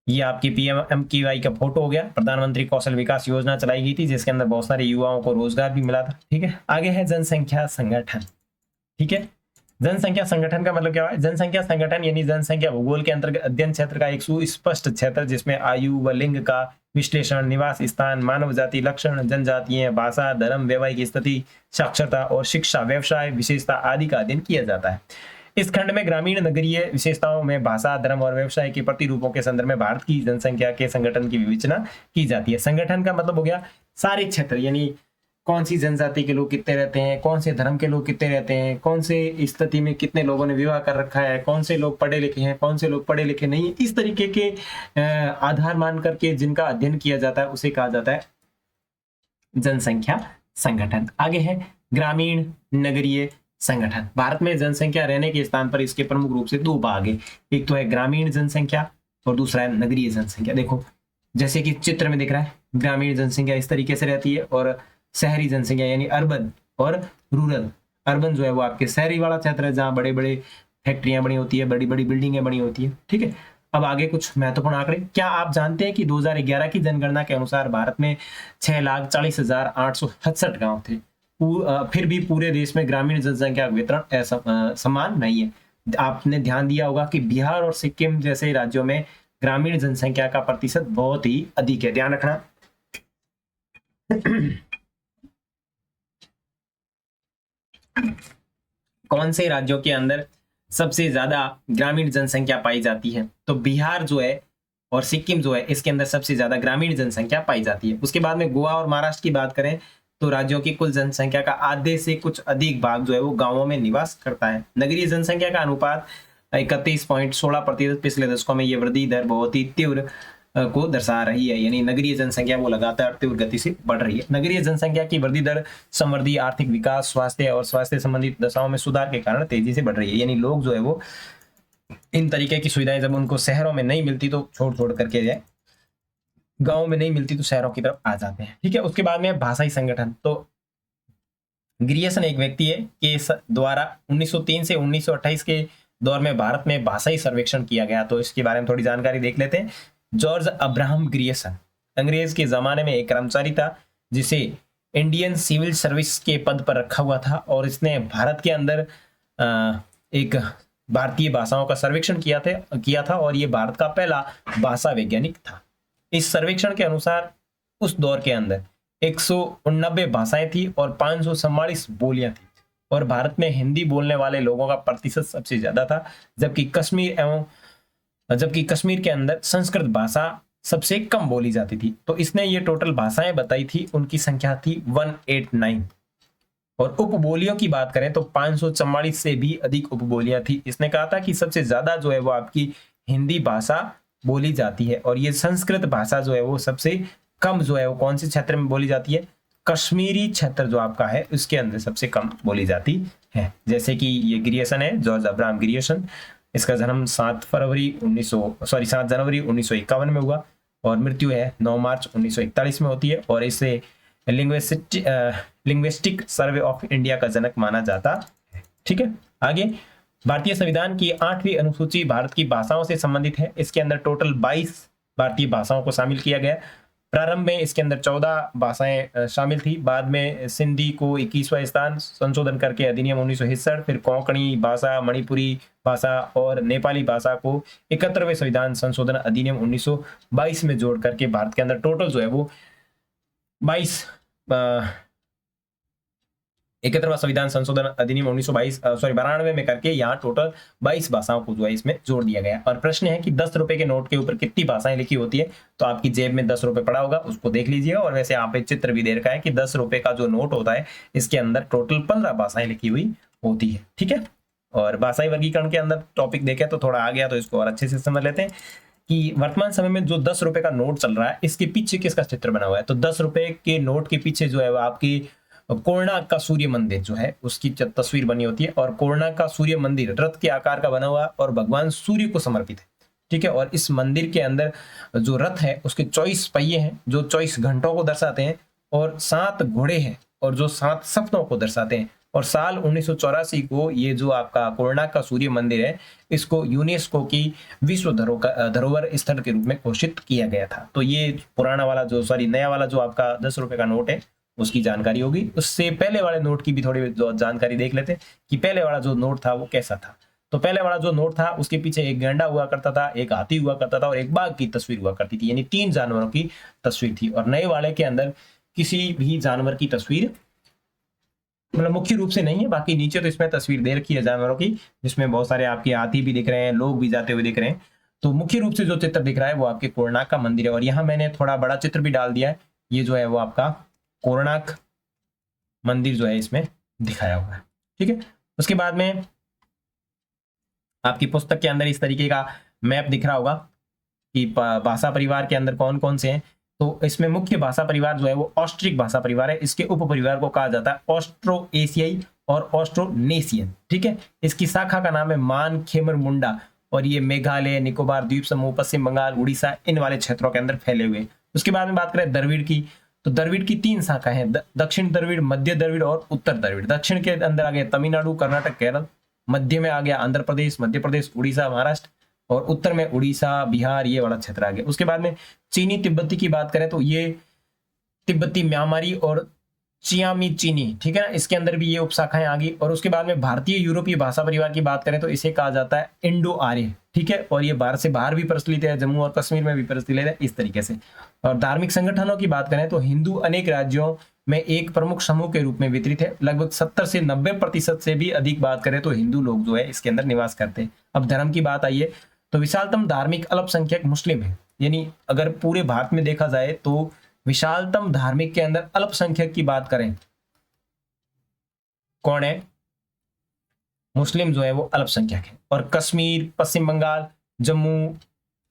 S1: ये आपकी PMMKY का फोटो हो गया। प्रधानमंत्री कौशल विकास योजना चलाई गई थी जिसके अंदर बहुत सारे युवाओं को रोजगार भी मिला था। ठीक है, आगे है जनसंख्या संगठन। ठीक है, जनसंख्या संगठन का मतलब क्या है? जनसंख्या संगठन यानी जनसंख्या भूगोल के अंतर्गत अध्ययन क्षेत्र का एक सुस्पष्ट क्षेत्र जिसमें आयु व लिंग का विश्लेषण, निवास स्थान, मानव जाति लक्षण, जनजातीय, भाषा, धर्म, वैवाहिक स्थिति, साक्षरता और शिक्षा, व्यवसाय विशेषता आदि का अध्ययन किया जाता है। इस खंड में ग्रामीण नगरीय विशेषताओं में भाषा, धर्म और व्यवसाय के प्रतिरूपों के संदर्भ में भारत की जनसंख्या के संगठन की विवेचना की जाती है। संगठन का मतलब हो गया सारे क्षेत्र, यानी कौन सी जनजाति के लोग कितने रहते हैं, कौन से धर्म के लोग कितने रहते हैं, कौन से स्थिति में कितने लोगों ने विवाह कर रखा है, कौन से लोग पढ़े लिखे हैं, कौन से लोग पढ़े लिखे नहीं है, इस तरीके के आधार मान करके जिनका अध्ययन किया जाता है उसे कहा जाता है जनसंख्या संगठन। आगे है ग्रामीण नगरीय संगठन। भारत में जनसंख्या रहने के स्थान पर इसके प्रमुख रूप से दो भाग है, एक तो है ग्रामीण जनसंख्या और दूसरा है नगरीय जनसंख्या। देखो जैसे कि चित्र में दिख रहा है, ग्रामीण जनसंख्या इस तरीके से रहती है और शहरी जनसंख्या यानी अर्बन और रूरल। अर्बन जो है वो आपके शहरी वाला क्षेत्र है जहाँ बड़े बड़े फैक्ट्रियां बनी होती है, बड़ी बड़ी बिल्डिंगें बनी होती है। ठीक है, अब आगे कुछ महत्वपूर्ण आंकड़े। क्या आप जानते हैं कि 2011 की जनगणना के अनुसार भारत में 6,40,867 गांव थे। फिर भी पूरे देश में ग्रामीण जनसंख्या वितरण समान नहीं है। आपने ध्यान दिया होगा कि बिहार और सिक्किम जैसे राज्यों में ग्रामीण जनसंख्या का प्रतिशत बहुत ही अधिक है, ध्यान रखना। कौन से राज्यों के अंदर सबसे ज्यादा ग्रामीण जनसंख्या पाई जाती है? तो बिहार जो है और सिक्किम जो है इसके अंदर सबसे ज्यादा ग्रामीण जनसंख्या पाई जाती है। उसके बाद में गोवा और महाराष्ट्र की बात करें तो राज्यों की कुल जनसंख्या का आधे से कुछ अधिक भाग जो है वो गांवों में निवास करता है। नगरीय जनसंख्या का अनुपात 31.16% पिछले दशकों में ये वृद्धि दर बहुत ही तीव्र को दर्शा रही है, यानी नगरीय जनसंख्या वो लगातार तीव्र गति से बढ़ रही है। नगरीय जनसंख्या की वृद्धि दर समृद्धि, आर्थिक विकास, स्वास्थ्य और स्वास्थ्य संबंधित दशाओं में सुधार के कारण तेजी से बढ़ रही है। यानी लोग जो है वो इन तरीके की सुविधाएं जब उनको शहरों में नहीं मिलती तो छोड़ करके जाए, गाँव में नहीं मिलती तो शहरों की तरफ आ जाते हैं। ठीक है, उसके बाद में भाषाई संगठन। तो ग्रियर्सन एक व्यक्ति है के द्वारा 1903 से 1928 के दौर में भारत में भाषाई सर्वेक्षण किया गया। तो इसके बारे में थोड़ी जानकारी देख लेते हैं। जॉर्ज अब्राहम ग्रियर्सन अंग्रेज के जमाने में एक कर्मचारी था जिसे इंडियन सिविल सर्विस के पद पर रखा हुआ था और इसने भारत के अंदर एक भारतीय भाषाओं का सर्वेक्षण किया था और ये भारत का पहला भाषा वैज्ञानिक था। इस सर्वेक्षण के अनुसार उस दौर के अंदर 189 भाषाएं थी और 544 बोलियां थी और भारत में हिंदी बोलने वाले लोगों का प्रतिशत सबसे ज्यादा था, जबकि कश्मीर के अंदर संस्कृत भाषा सबसे कम बोली जाती थी। तो इसने ये टोटल भाषाएं बताई थी, उनकी संख्या थी 189 और उपबोलियों की बात करें तो 544 से भी अधिक उपबोलियां थी। इसने कहा था कि सबसे ज्यादा जो है वो आपकी हिंदी भाषा बोली जाती है और ये संस्कृत भाषा जो है वो सबसे कम जो है वो कौन से क्षेत्र में बोली जाती है? कश्मीरी क्षेत्र जो आपका है उसके अंदर सबसे कम बोली जाती है। जैसे कि ये ग्रियर्सन है, जॉर्ज अब्राहम ग्रियर्सन। इसका जन्म 7 जनवरी 1951 में हुआ और मृत्यु है 9 मार्च 1941 में होती है और इसे लिंग्विस्टिक सर्वे ऑफ इंडिया का जनक माना जाता है। ठीक है, आगे भारतीय संविधान की 8वीं अनुसूची भारत की भाषाओं से संबंधित है। इसके अंदर टोटल 22 भारतीय भाषाओं को शामिल किया गया। प्रारंभ में इसके अंदर 14 भाषाएं शामिल थी, बाद में सिंधी को 21वां स्थान संशोधन करके अधिनियम 1961, फिर कोंकणी भाषा, मणिपुरी भाषा और नेपाली भाषा को 71वें संविधान संशोधन अधिनियम 1922 में जोड़ करके भारत के अंदर टोटल जो है वो 22 71वां संविधान संशोधन अधिनियम 92 में करके यहाँ टोटल 22 भाषाओं को जो है इसमें जोड़ दिया गया। और प्रश्न है कि 10 रुपए के नोट के ऊपर कितनी भाषाएं लिखी होती है, तो आपकी जेब में 10 रुपए पड़ा होगा, उसको देख लीजिएगा। और वैसे यहाँ पे चित्र भी दे रखा है कि 10 रुपए का जो नोट होता है इसके अंदर टोटल 15 भाषाएं लिखी हुई होती है, ठीक है। और भाषाई वर्गीकरण के अंदर टॉपिक देखें तो थोड़ा आ गया, तो इसको और अच्छे से समझ लेते हैं कि वर्तमान समय में जो 10 रुपए का नोट चल रहा है इसके पीछे किसका चित्र बना हुआ है। तो 10 रुपए के नोट के पीछे जो है वो आपकी कोणार्क का सूर्य मंदिर जो है उसकी तस्वीर बनी होती है। और कोणार्क का सूर्य मंदिर रथ के आकार का बना हुआ और भगवान सूर्य को समर्पित है, ठीक है। और इस मंदिर के अंदर जो रथ है उसके 24 पहिए हैं जो 24 घंटों को दर्शाते हैं, और 7 घोड़े हैं और जो 7 सपनों को दर्शाते हैं। और साल 1984 को ये जो आपका कोणार्क का सूर्य मंदिर है इसको यूनेस्को की विश्व धरोहर स्थल के रूप में घोषित किया गया था। तो ये पुराना वाला नया वाला जो आपका 10 रुपए का नोट है उसकी जानकारी होगी। उससे पहले वाले नोट की भी थोड़ी जानकारी देख लेते हैं कि पहले वाला जो नोट था वो कैसा था। तो पहले वाला जो नोट था उसके पीछे एक गैंडा हुआ करता था, एक हाथी हुआ करता था और एक बाघ की तस्वीर हुआ करती थी, यानी 3 जानवरों की तस्वीर थी। और नए वाले के अंदर किसी भी जानवर की तस्वीर मतलब मुख्य रूप से नहीं है, बाकी नीचे तो इसमें तस्वीर दे रखी है जानवरों की, जिसमें बहुत सारे आपके हाथी भी दिख रहे हैं, लोग भी जाते हुए दिख रहे हैं। तो मुख्य रूप से जो चित्र दिख रहा है वो आपके कोणार्क का मंदिर है। और यहाँ मैंने थोड़ा बड़ा चित्र भी डाल दिया है, ये जो है वो आपका कोणार्क मंदिर जो है इसमें दिखाया हुआ है, ठीक है। उसके बाद में आपकी पुस्तक के अंदर इस तरीके का मैप दिख रहा होगा कि भाषा परिवार के अंदर कौन कौन से हैं। तो इसमें मुख्य भाषा परिवार जो है वो ऑस्ट्रिक भाषा परिवार है। इसके उप परिवार को कहा जाता है ऑस्ट्रो एशियाई और ऑस्ट्रोनेशियन, ठीक है। इसकी शाखा का नाम है मान खेमर मुंडा, और ये मेघालय, निकोबार द्वीप समूह, पश्चिम बंगाल, उड़ीसा, इन वाले क्षेत्रों के अंदर फैले हुए। उसके बाद में बात करें द्रविड़ की, तो द्रविड़ की 3 शाखा है, दक्षिण द्रविड़, मध्य द्रविड़ और उत्तर द्रविड़। दक्षिण के अंदर आ गया तमिलनाडु, कर्नाटक, केरल। मध्य में आ गया आंध्र प्रदेश, मध्य प्रदेश, उड़ीसा, महाराष्ट्र। और उत्तर में उड़ीसा, बिहार, ये वाला क्षेत्र आ गया। उसके बाद में चीनी तिब्बती की बात करें तो ये तिब्बती, म्यांमारी और चियामी चीनी, ठीक है ना, इसके अंदर भी ये उपशाखाएं आ गई। और उसके बाद में भारतीय यूरोपीय भाषा परिवार की बात करें तो इसे कहा जाता है इंडो आर्य, ठीक है। और ये भारत से बाहर भी प्रचलित है, जम्मू और कश्मीर में भी प्रचलित है, इस तरीके से। और धार्मिक संगठनों की बात करें तो हिंदू अनेक राज्यों में एक प्रमुख समूह के रूप में वितरित है। लगभग 70 से 90% से भी अधिक बात करें तो हिंदू लोग जो है इसके अंदर निवास करते हैं। अब धर्म की बात आई है तो विशालतम धार्मिक अल्पसंख्यक मुस्लिम है, यानी अगर पूरे भारत में देखा जाए तो विशालतम धार्मिक के अंदर अल्पसंख्यक की बात करें कौन है, मुस्लिम जो है वो अल्पसंख्यक है। और कश्मीर, पश्चिम बंगाल, जम्मू,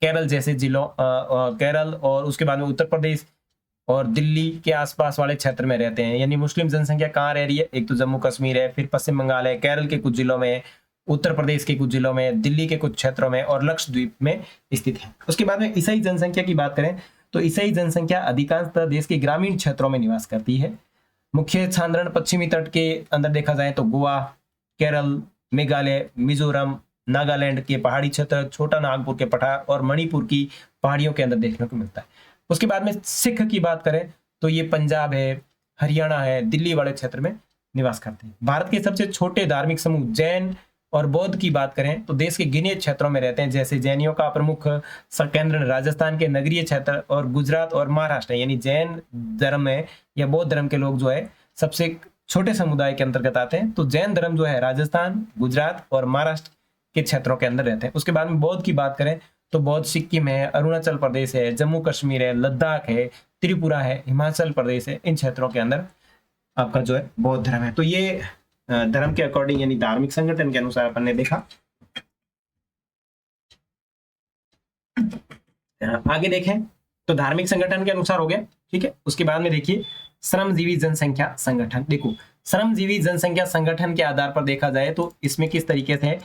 S1: केरल जैसे जिलों केरल और उसके बाद में उत्तर प्रदेश और दिल्ली के आसपास वाले क्षेत्र में रहते हैं। यानी मुस्लिम जनसंख्या कहाँ रह रही है, एक तो जम्मू कश्मीर है, फिर पश्चिम बंगाल है, केरल के कुछ जिलों में, उत्तर प्रदेश के कुछ जिलों में, दिल्ली के कुछ क्षेत्रों में और लक्षद्वीप में स्थित है। उसके बाद में ईसाई जनसंख्या की बात करें तो ईसाई जनसंख्या अधिकांशतः देश के ग्रामीण क्षेत्रों में निवास करती है। मुख्य साधारण पश्चिमी तट के अंदर देखा जाए तो गोवा, केरल, मेघालय, मिजोरम, नागालैंड के पहाड़ी क्षेत्र, छोटा नागपुर के पठार और मणिपुर की पहाड़ियों के अंदर देखने को मिलता है। उसके बाद में सिख की बात करें तो ये पंजाब है, हरियाणा है, दिल्ली वाले क्षेत्र में निवास करते हैं। भारत के सबसे छोटे धार्मिक समूह जैन और बौद्ध की बात करें तो देश के गिने क्षेत्रों में रहते हैं, जैसे जैनियों का प्रमुख केंद्र राजस्थान के नगरीय क्षेत्र और गुजरात और महाराष्ट्र है। यानी जैन धर्म में या बौद्ध धर्म के लोग जो है सबसे छोटे समुदाय के अंतर्गत आते हैं। तो जैन धर्म जो है राजस्थान, गुजरात और महाराष्ट्र के क्षेत्रों के अंदर रहते हैं। उसके बाद में बौद्ध की बात करें तो बौद्ध सिक्किम है, अरुणाचल प्रदेश है, जम्मू कश्मीर है, लद्दाख है, त्रिपुरा है, हिमाचल प्रदेश है, इन क्षेत्रों के अंदर आपका जो है बौद्ध धर्म है। तो ये धर्म के अकॉर्डिंग यानी धार्मिक संगठन के अनुसार अपन ने देखा। आगे देखें तो धार्मिक संगठन के अनुसार हो गया, ठीक है। उसके बाद में देखिए श्रमजीवी जनसंख्या संगठन। देखो श्रमजीवी जनसंख्या संगठन के आधार पर देखा जाए तो इसमें किस तरीके से है,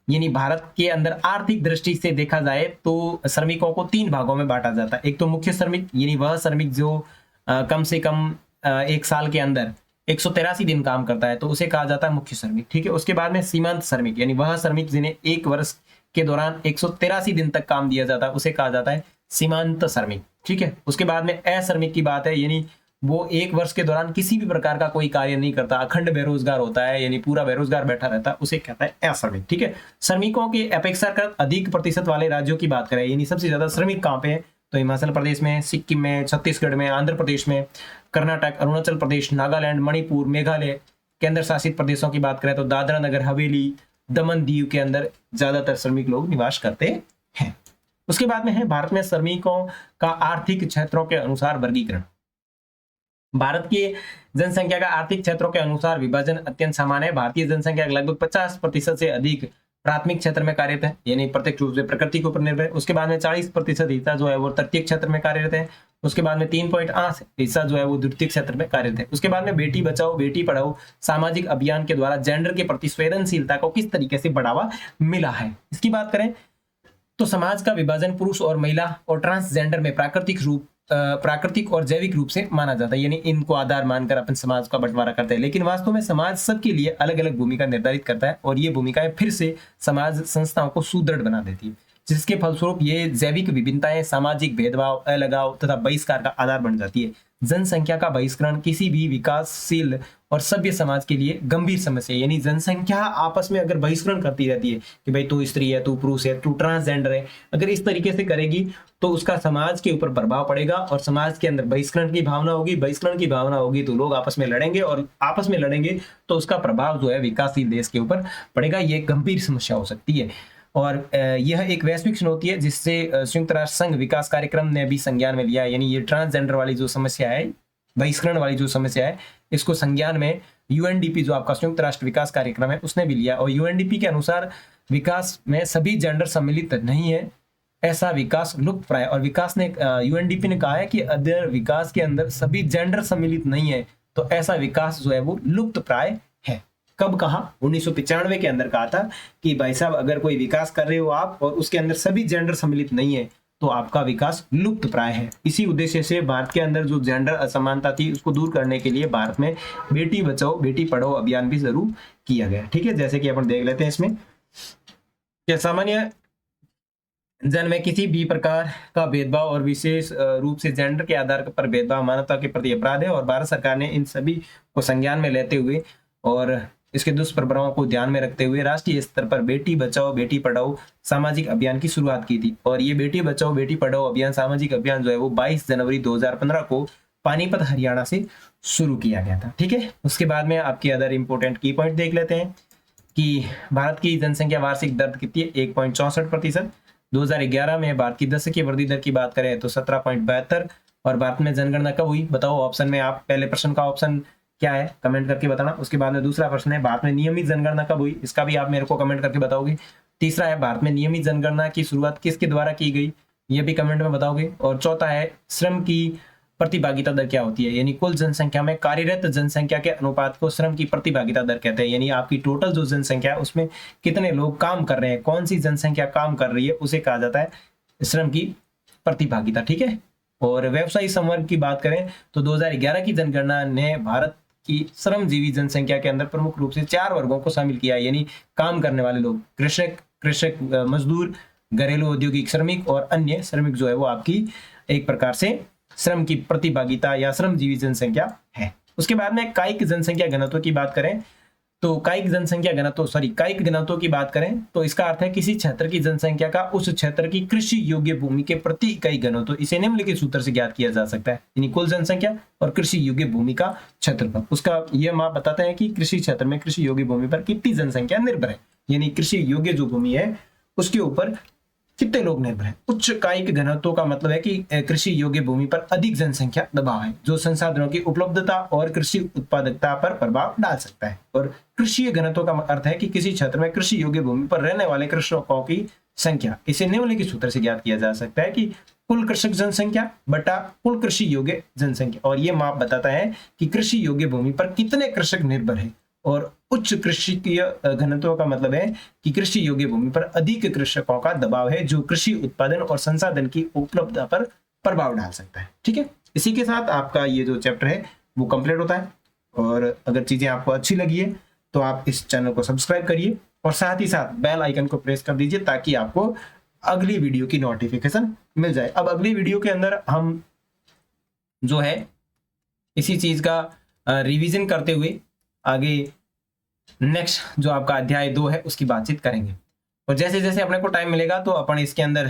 S1: यानी भारत के अंदर आर्थिक दृष्टि से देखा जाए तो श्रमिकों को 3 भागों में बांटा जाता है। एक तो मुख्य श्रमिक, यानी वह श्रमिक जो कम से कम 1 साल के अंदर 183 दिन काम करता है तो उसे कहा जाता है मुख्य श्रमिक, ठीक है। उसके बाद में सीमांत श्रमिक, यानी वह श्रमिक जिन्हें 1 वर्ष के दौरान 183 दिन तक काम दिया जाता है उसे कहा जाता है सीमांत श्रमिक, ठीक है। उसके बाद में अश्रमिक की बात है, यानी वो 1 वर्ष के दौरान किसी भी प्रकार का कोई कार्य नहीं करता, अखंड बेरोजगार होता है, यानी पूरा बेरोजगार बैठा रहता है, उसे कहता है अश्रमिक, ठीक है। श्रमिकों के अपेक्षाकृत अधिक प्रतिशत वाले राज्यों की बात करें, यानी सबसे ज्यादा श्रमिक कहाँ पे है तो हिमाचल प्रदेश में, सिक्किम में, छत्तीसगढ़ में, आंध्र प्रदेश में, कर्नाटक, अरुणाचल प्रदेश, नागालैंड, मणिपुर, मेघालय, केंद्र शासित प्रदेशों की बात करें तो दादरा नगर हवेली, दमन दीव के अंदर ज्यादातर श्रमिक लोग निवास करते हैं। उसके बाद में है भारत में श्रमिकों का आर्थिक क्षेत्रों के अनुसार वर्गीकरण। भारत की जनसंख्या का आर्थिक क्षेत्रों के अनुसार विभाजन अत्यंत सामान्य है। भारतीय जनसंख्या लगभग 50% से अधिक प्राथमिक क्षेत्र में कार्यरत है, यानी प्रत्यक्ष रूप से प्रकृति के ऊपर निर्भर है। उसके बाद में 40% हिस्सा जो है वो तटीय क्षेत्र में कार्यरत है। उसके बाद में 3.8 हिस्सा जो है वो द्वितीय क्षेत्र में कार्यरत है। उसके बाद में बेटी बचाओ बेटी पढ़ाओ सामाजिक अभियान के द्वारा जेंडर के प्रति संवेदनशीलता को किस तरीके से बढ़ावा मिला है, इसकी बात करें तो समाज का विभाजन पुरुष और महिला और ट्रांसजेंडर में प्राकृतिक और जैविक रूप से माना जाता है, यानी इनको आधार मानकर अपन समाज का बंटवारा करते हैं। लेकिन वास्तव में समाज सबके लिए अलग अलग भूमिका निर्धारित करता है और ये भूमिकाएं फिर से समाज संस्थाओं को सुदृढ़ बना देती है, जिसके फलस्वरूप ये जैविक विभिन्नताएं सामाजिक भेदभाव, अलगाव तथा बहिष्कार का आधार बन जाती है। जनसंख्या का बहिष्करण किसी भी विकासशील और सभ्य समाज के लिए गंभीर समस्या है, यानी जनसंख्या आपस में अगर बहिष्करण करती रहती है कि भाई तू स्त्री है, तू पुरुष है, तू ट्रांसजेंडर है, अगर इस तरीके से करेगी तो उसका समाज के ऊपर प्रभाव पड़ेगा और समाज के अंदर बहिष्करण की भावना होगी। बहिष्करण की भावना होगी तो लोग आपस में लड़ेंगे और आपस में लड़ेंगे तो उसका प्रभाव जो है विकासशील देश के ऊपर पड़ेगा। ये गंभीर समस्या हो सकती है और यह एक वैश्विक चुनौती है जिससे संयुक्त राष्ट्र संघ विकास कार्यक्रम ने भी संज्ञान में लिया है। यानी ये ट्रांसजेंडर वाली जो समस्या है, बहिष्करण वाली जो समस्या है, इसको संज्ञान में यूएनडीपी जो आपका संयुक्त राष्ट्र विकास कार्यक्रम है उसने भी लिया। और यूएनडीपी के अनुसार विकास में सभी जेंडर सम्मिलित नहीं है, ऐसा विकास लुप्त प्राय। और विकास ने यूएनडीपी ने कहा है कि अगर विकास के अंदर सभी जेंडर सम्मिलित नहीं है तो ऐसा विकास जो है वो लुप्त प्राय है। कब कहा? 1995 के अंदर कहा था कि भाई साहब अगर कोई विकास कर रहे हो आप और उसके अंदर सभी जेंडर सम्मिलित नहीं है तो आपका विकास लुप्त प्राय है। इसी उद्देश्य से भारत के अंदर जो जेंडर असमानता थी उसको दूर करने के लिए भारत में बेटी बचाओ बेटी पढ़ाओ अभियान भी जरूर किया गया। ठीक है, जैसे कि अपन देख लेते हैं इसमें कि सामान्य जन में किसी भी प्रकार का भेदभाव और विशेष रूप से जेंडर के आधार पर भेदभाव मानवता के प्रति अपराध है और भारत सरकार ने इन सभी को संज्ञान में लेते हुए और इसके दुष्प्रभावों को ध्यान में रखते हुए राष्ट्रीय स्तर पर बेटी बचाओ बेटी पढ़ाओ सामाजिक अभियान की शुरुआत की थी। और ये बेटी बचाओ बेटी पढ़ाओ अभियान सामाजिक अभियान जो है वो 22 जनवरी 2015 को पानीपत हरियाणा से शुरू किया गया था। ठीक है, उसके बाद में आपके अदर इंपोर्टेंट की पॉइंट देख लेते हैं कि भारत की जनसंख्या वार्षिक दर कितनी है? 1.64%। 2011 में भारत की दशकीय वृद्धि दर की बात करें तो 17.72। और भारत में जनगणना कब हुई बताओ? ऑप्शन में आप पहले प्रश्न का ऑप्शन क्या है कमेंट करके बताना। उसके बाद में दूसरा प्रश्न है भारत में नियमित जनगणना कब हुई? इसका भी आप मेरे को कमेंट करके बताओगे। तीसरा है भारत में नियमित जनगणना की शुरुआत किसके द्वारा की गई? ये भी कमेंट में बताओगे। और चौथा है श्रम की प्रतिभागिता दर क्या होती है? यानी कुल जनसंख्या में कार्यरत जनसंख्या के अनुपात को श्रम की प्रतिभागिता दर कहते हैं। यानी आपकी टोटल जो जनसंख्या है उसमें कितने लोग काम कर रहे हैं, कौन सी जनसंख्या काम कर रही है, उसे कहा जाता है श्रम की प्रतिभागिता। ठीक है, और व्यवसायी संवर्ग की बात करें तो 2011 की जनगणना ने भारत की श्रमजीवी जनसंख्या के अंदर प्रमुख रूप से 4 वर्गों को शामिल किया है। यानी काम करने वाले लोग, कृषक मजदूर, घरेलू औद्योगिक श्रमिक और अन्य श्रमिक जो है वो आपकी एक प्रकार से श्रम की प्रतिभागिता या श्रमजीवी जनसंख्या है। उसके बाद में कायिक जनसंख्या घनत्व की बात करें तो कायिक घनत्व की बात करें तो इसका अर्थ है किसी क्षेत्र की जनसंख्या का उस क्षेत्र की कृषि योग्य भूमि के प्रति इकाई घनत्व। इसे निम्नलिखित सूत्र से ज्ञात किया जा सकता है, यानी कुल जनसंख्या और कृषि योग्य भूमि का क्षेत्रफल। उसका यह माप बताते हैं कि कृषि क्षेत्र में कृषि योग्य भूमि पर कितनी जनसंख्या निर्भर है, यानी कृषि योग्य जो भूमि है उसके ऊपर कितने लोग निर्भर हैं। उच्च कायिक घनत्व का मतलब है कि कृषि योग्य भूमि पर अधिक जनसंख्या दबाव है जो संसाधनों की उपलब्धता और कृषि उत्पादकता पर प्रभाव डाल सकता है। और कृषि घनत्व का अर्थ है कि किसी क्षेत्र में कृषि योग्य भूमि पर रहने वाले कृषकों की संख्या। इसे निम्नलिखित सूत्र से ज्ञात किया जा सकता है कि कुल कृषक जनसंख्या बटा कुल कृषि योग्य जनसंख्या। और ये माप बताता है कि कृषि योग्य भूमि पर कितने कृषक निर्भर है। और उच्च कृषिकीय घनत्व का मतलब है कि कृषि योग्य भूमि पर अधिक कृषकों का दबाव है जो कृषि उत्पादन और संसाधन की उपलब्धता पर प्रभाव डाल सकता है। ठीक है, इसी के साथ आपका ये जो चैप्टर है वो कंप्लीट होता है। और अगर चीजें आपको अच्छी लगी है तो आप इस चैनल को सब्सक्राइब करिए और साथ ही साथ बेल आइकन को प्रेस कर दीजिए ताकि आपको अगली वीडियो की नोटिफिकेशन मिल जाए। अब अगली वीडियो के अंदर हम जो है इसी चीज का रिवीजन करते हुए आगे नेक्स्ट जो आपका अध्याय 2 है उसकी बातचीत करेंगे। और जैसे जैसे अपने को टाइम मिलेगा तो अपन इसके अंदर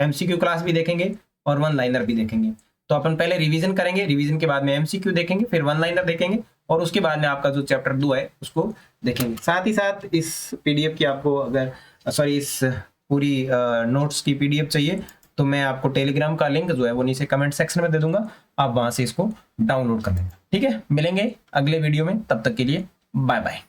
S1: एमसीक्यू क्लास भी देखेंगे और वन लाइनर भी देखेंगे। तो अपन पहले रिवीजन करेंगे, रिवीजन के बाद में एमसीक्यू देखेंगे, फिर वन लाइनर देखेंगे और उसके बाद में आपका जो चैप्टर 2 है उसको देखेंगे। साथ ही साथ इस पीडीएफ की आपको अगर इस पूरी नोट्स की पीडीएफ चाहिए तो मैं आपको टेलीग्राम का लिंक जो है वो नीचे कमेंट सेक्शन में दे दूंगा, आप वहां से इसको डाउनलोड कर लेना। ठीक है, मिलेंगे अगले वीडियो में, तब तक के लिए बाय बाय।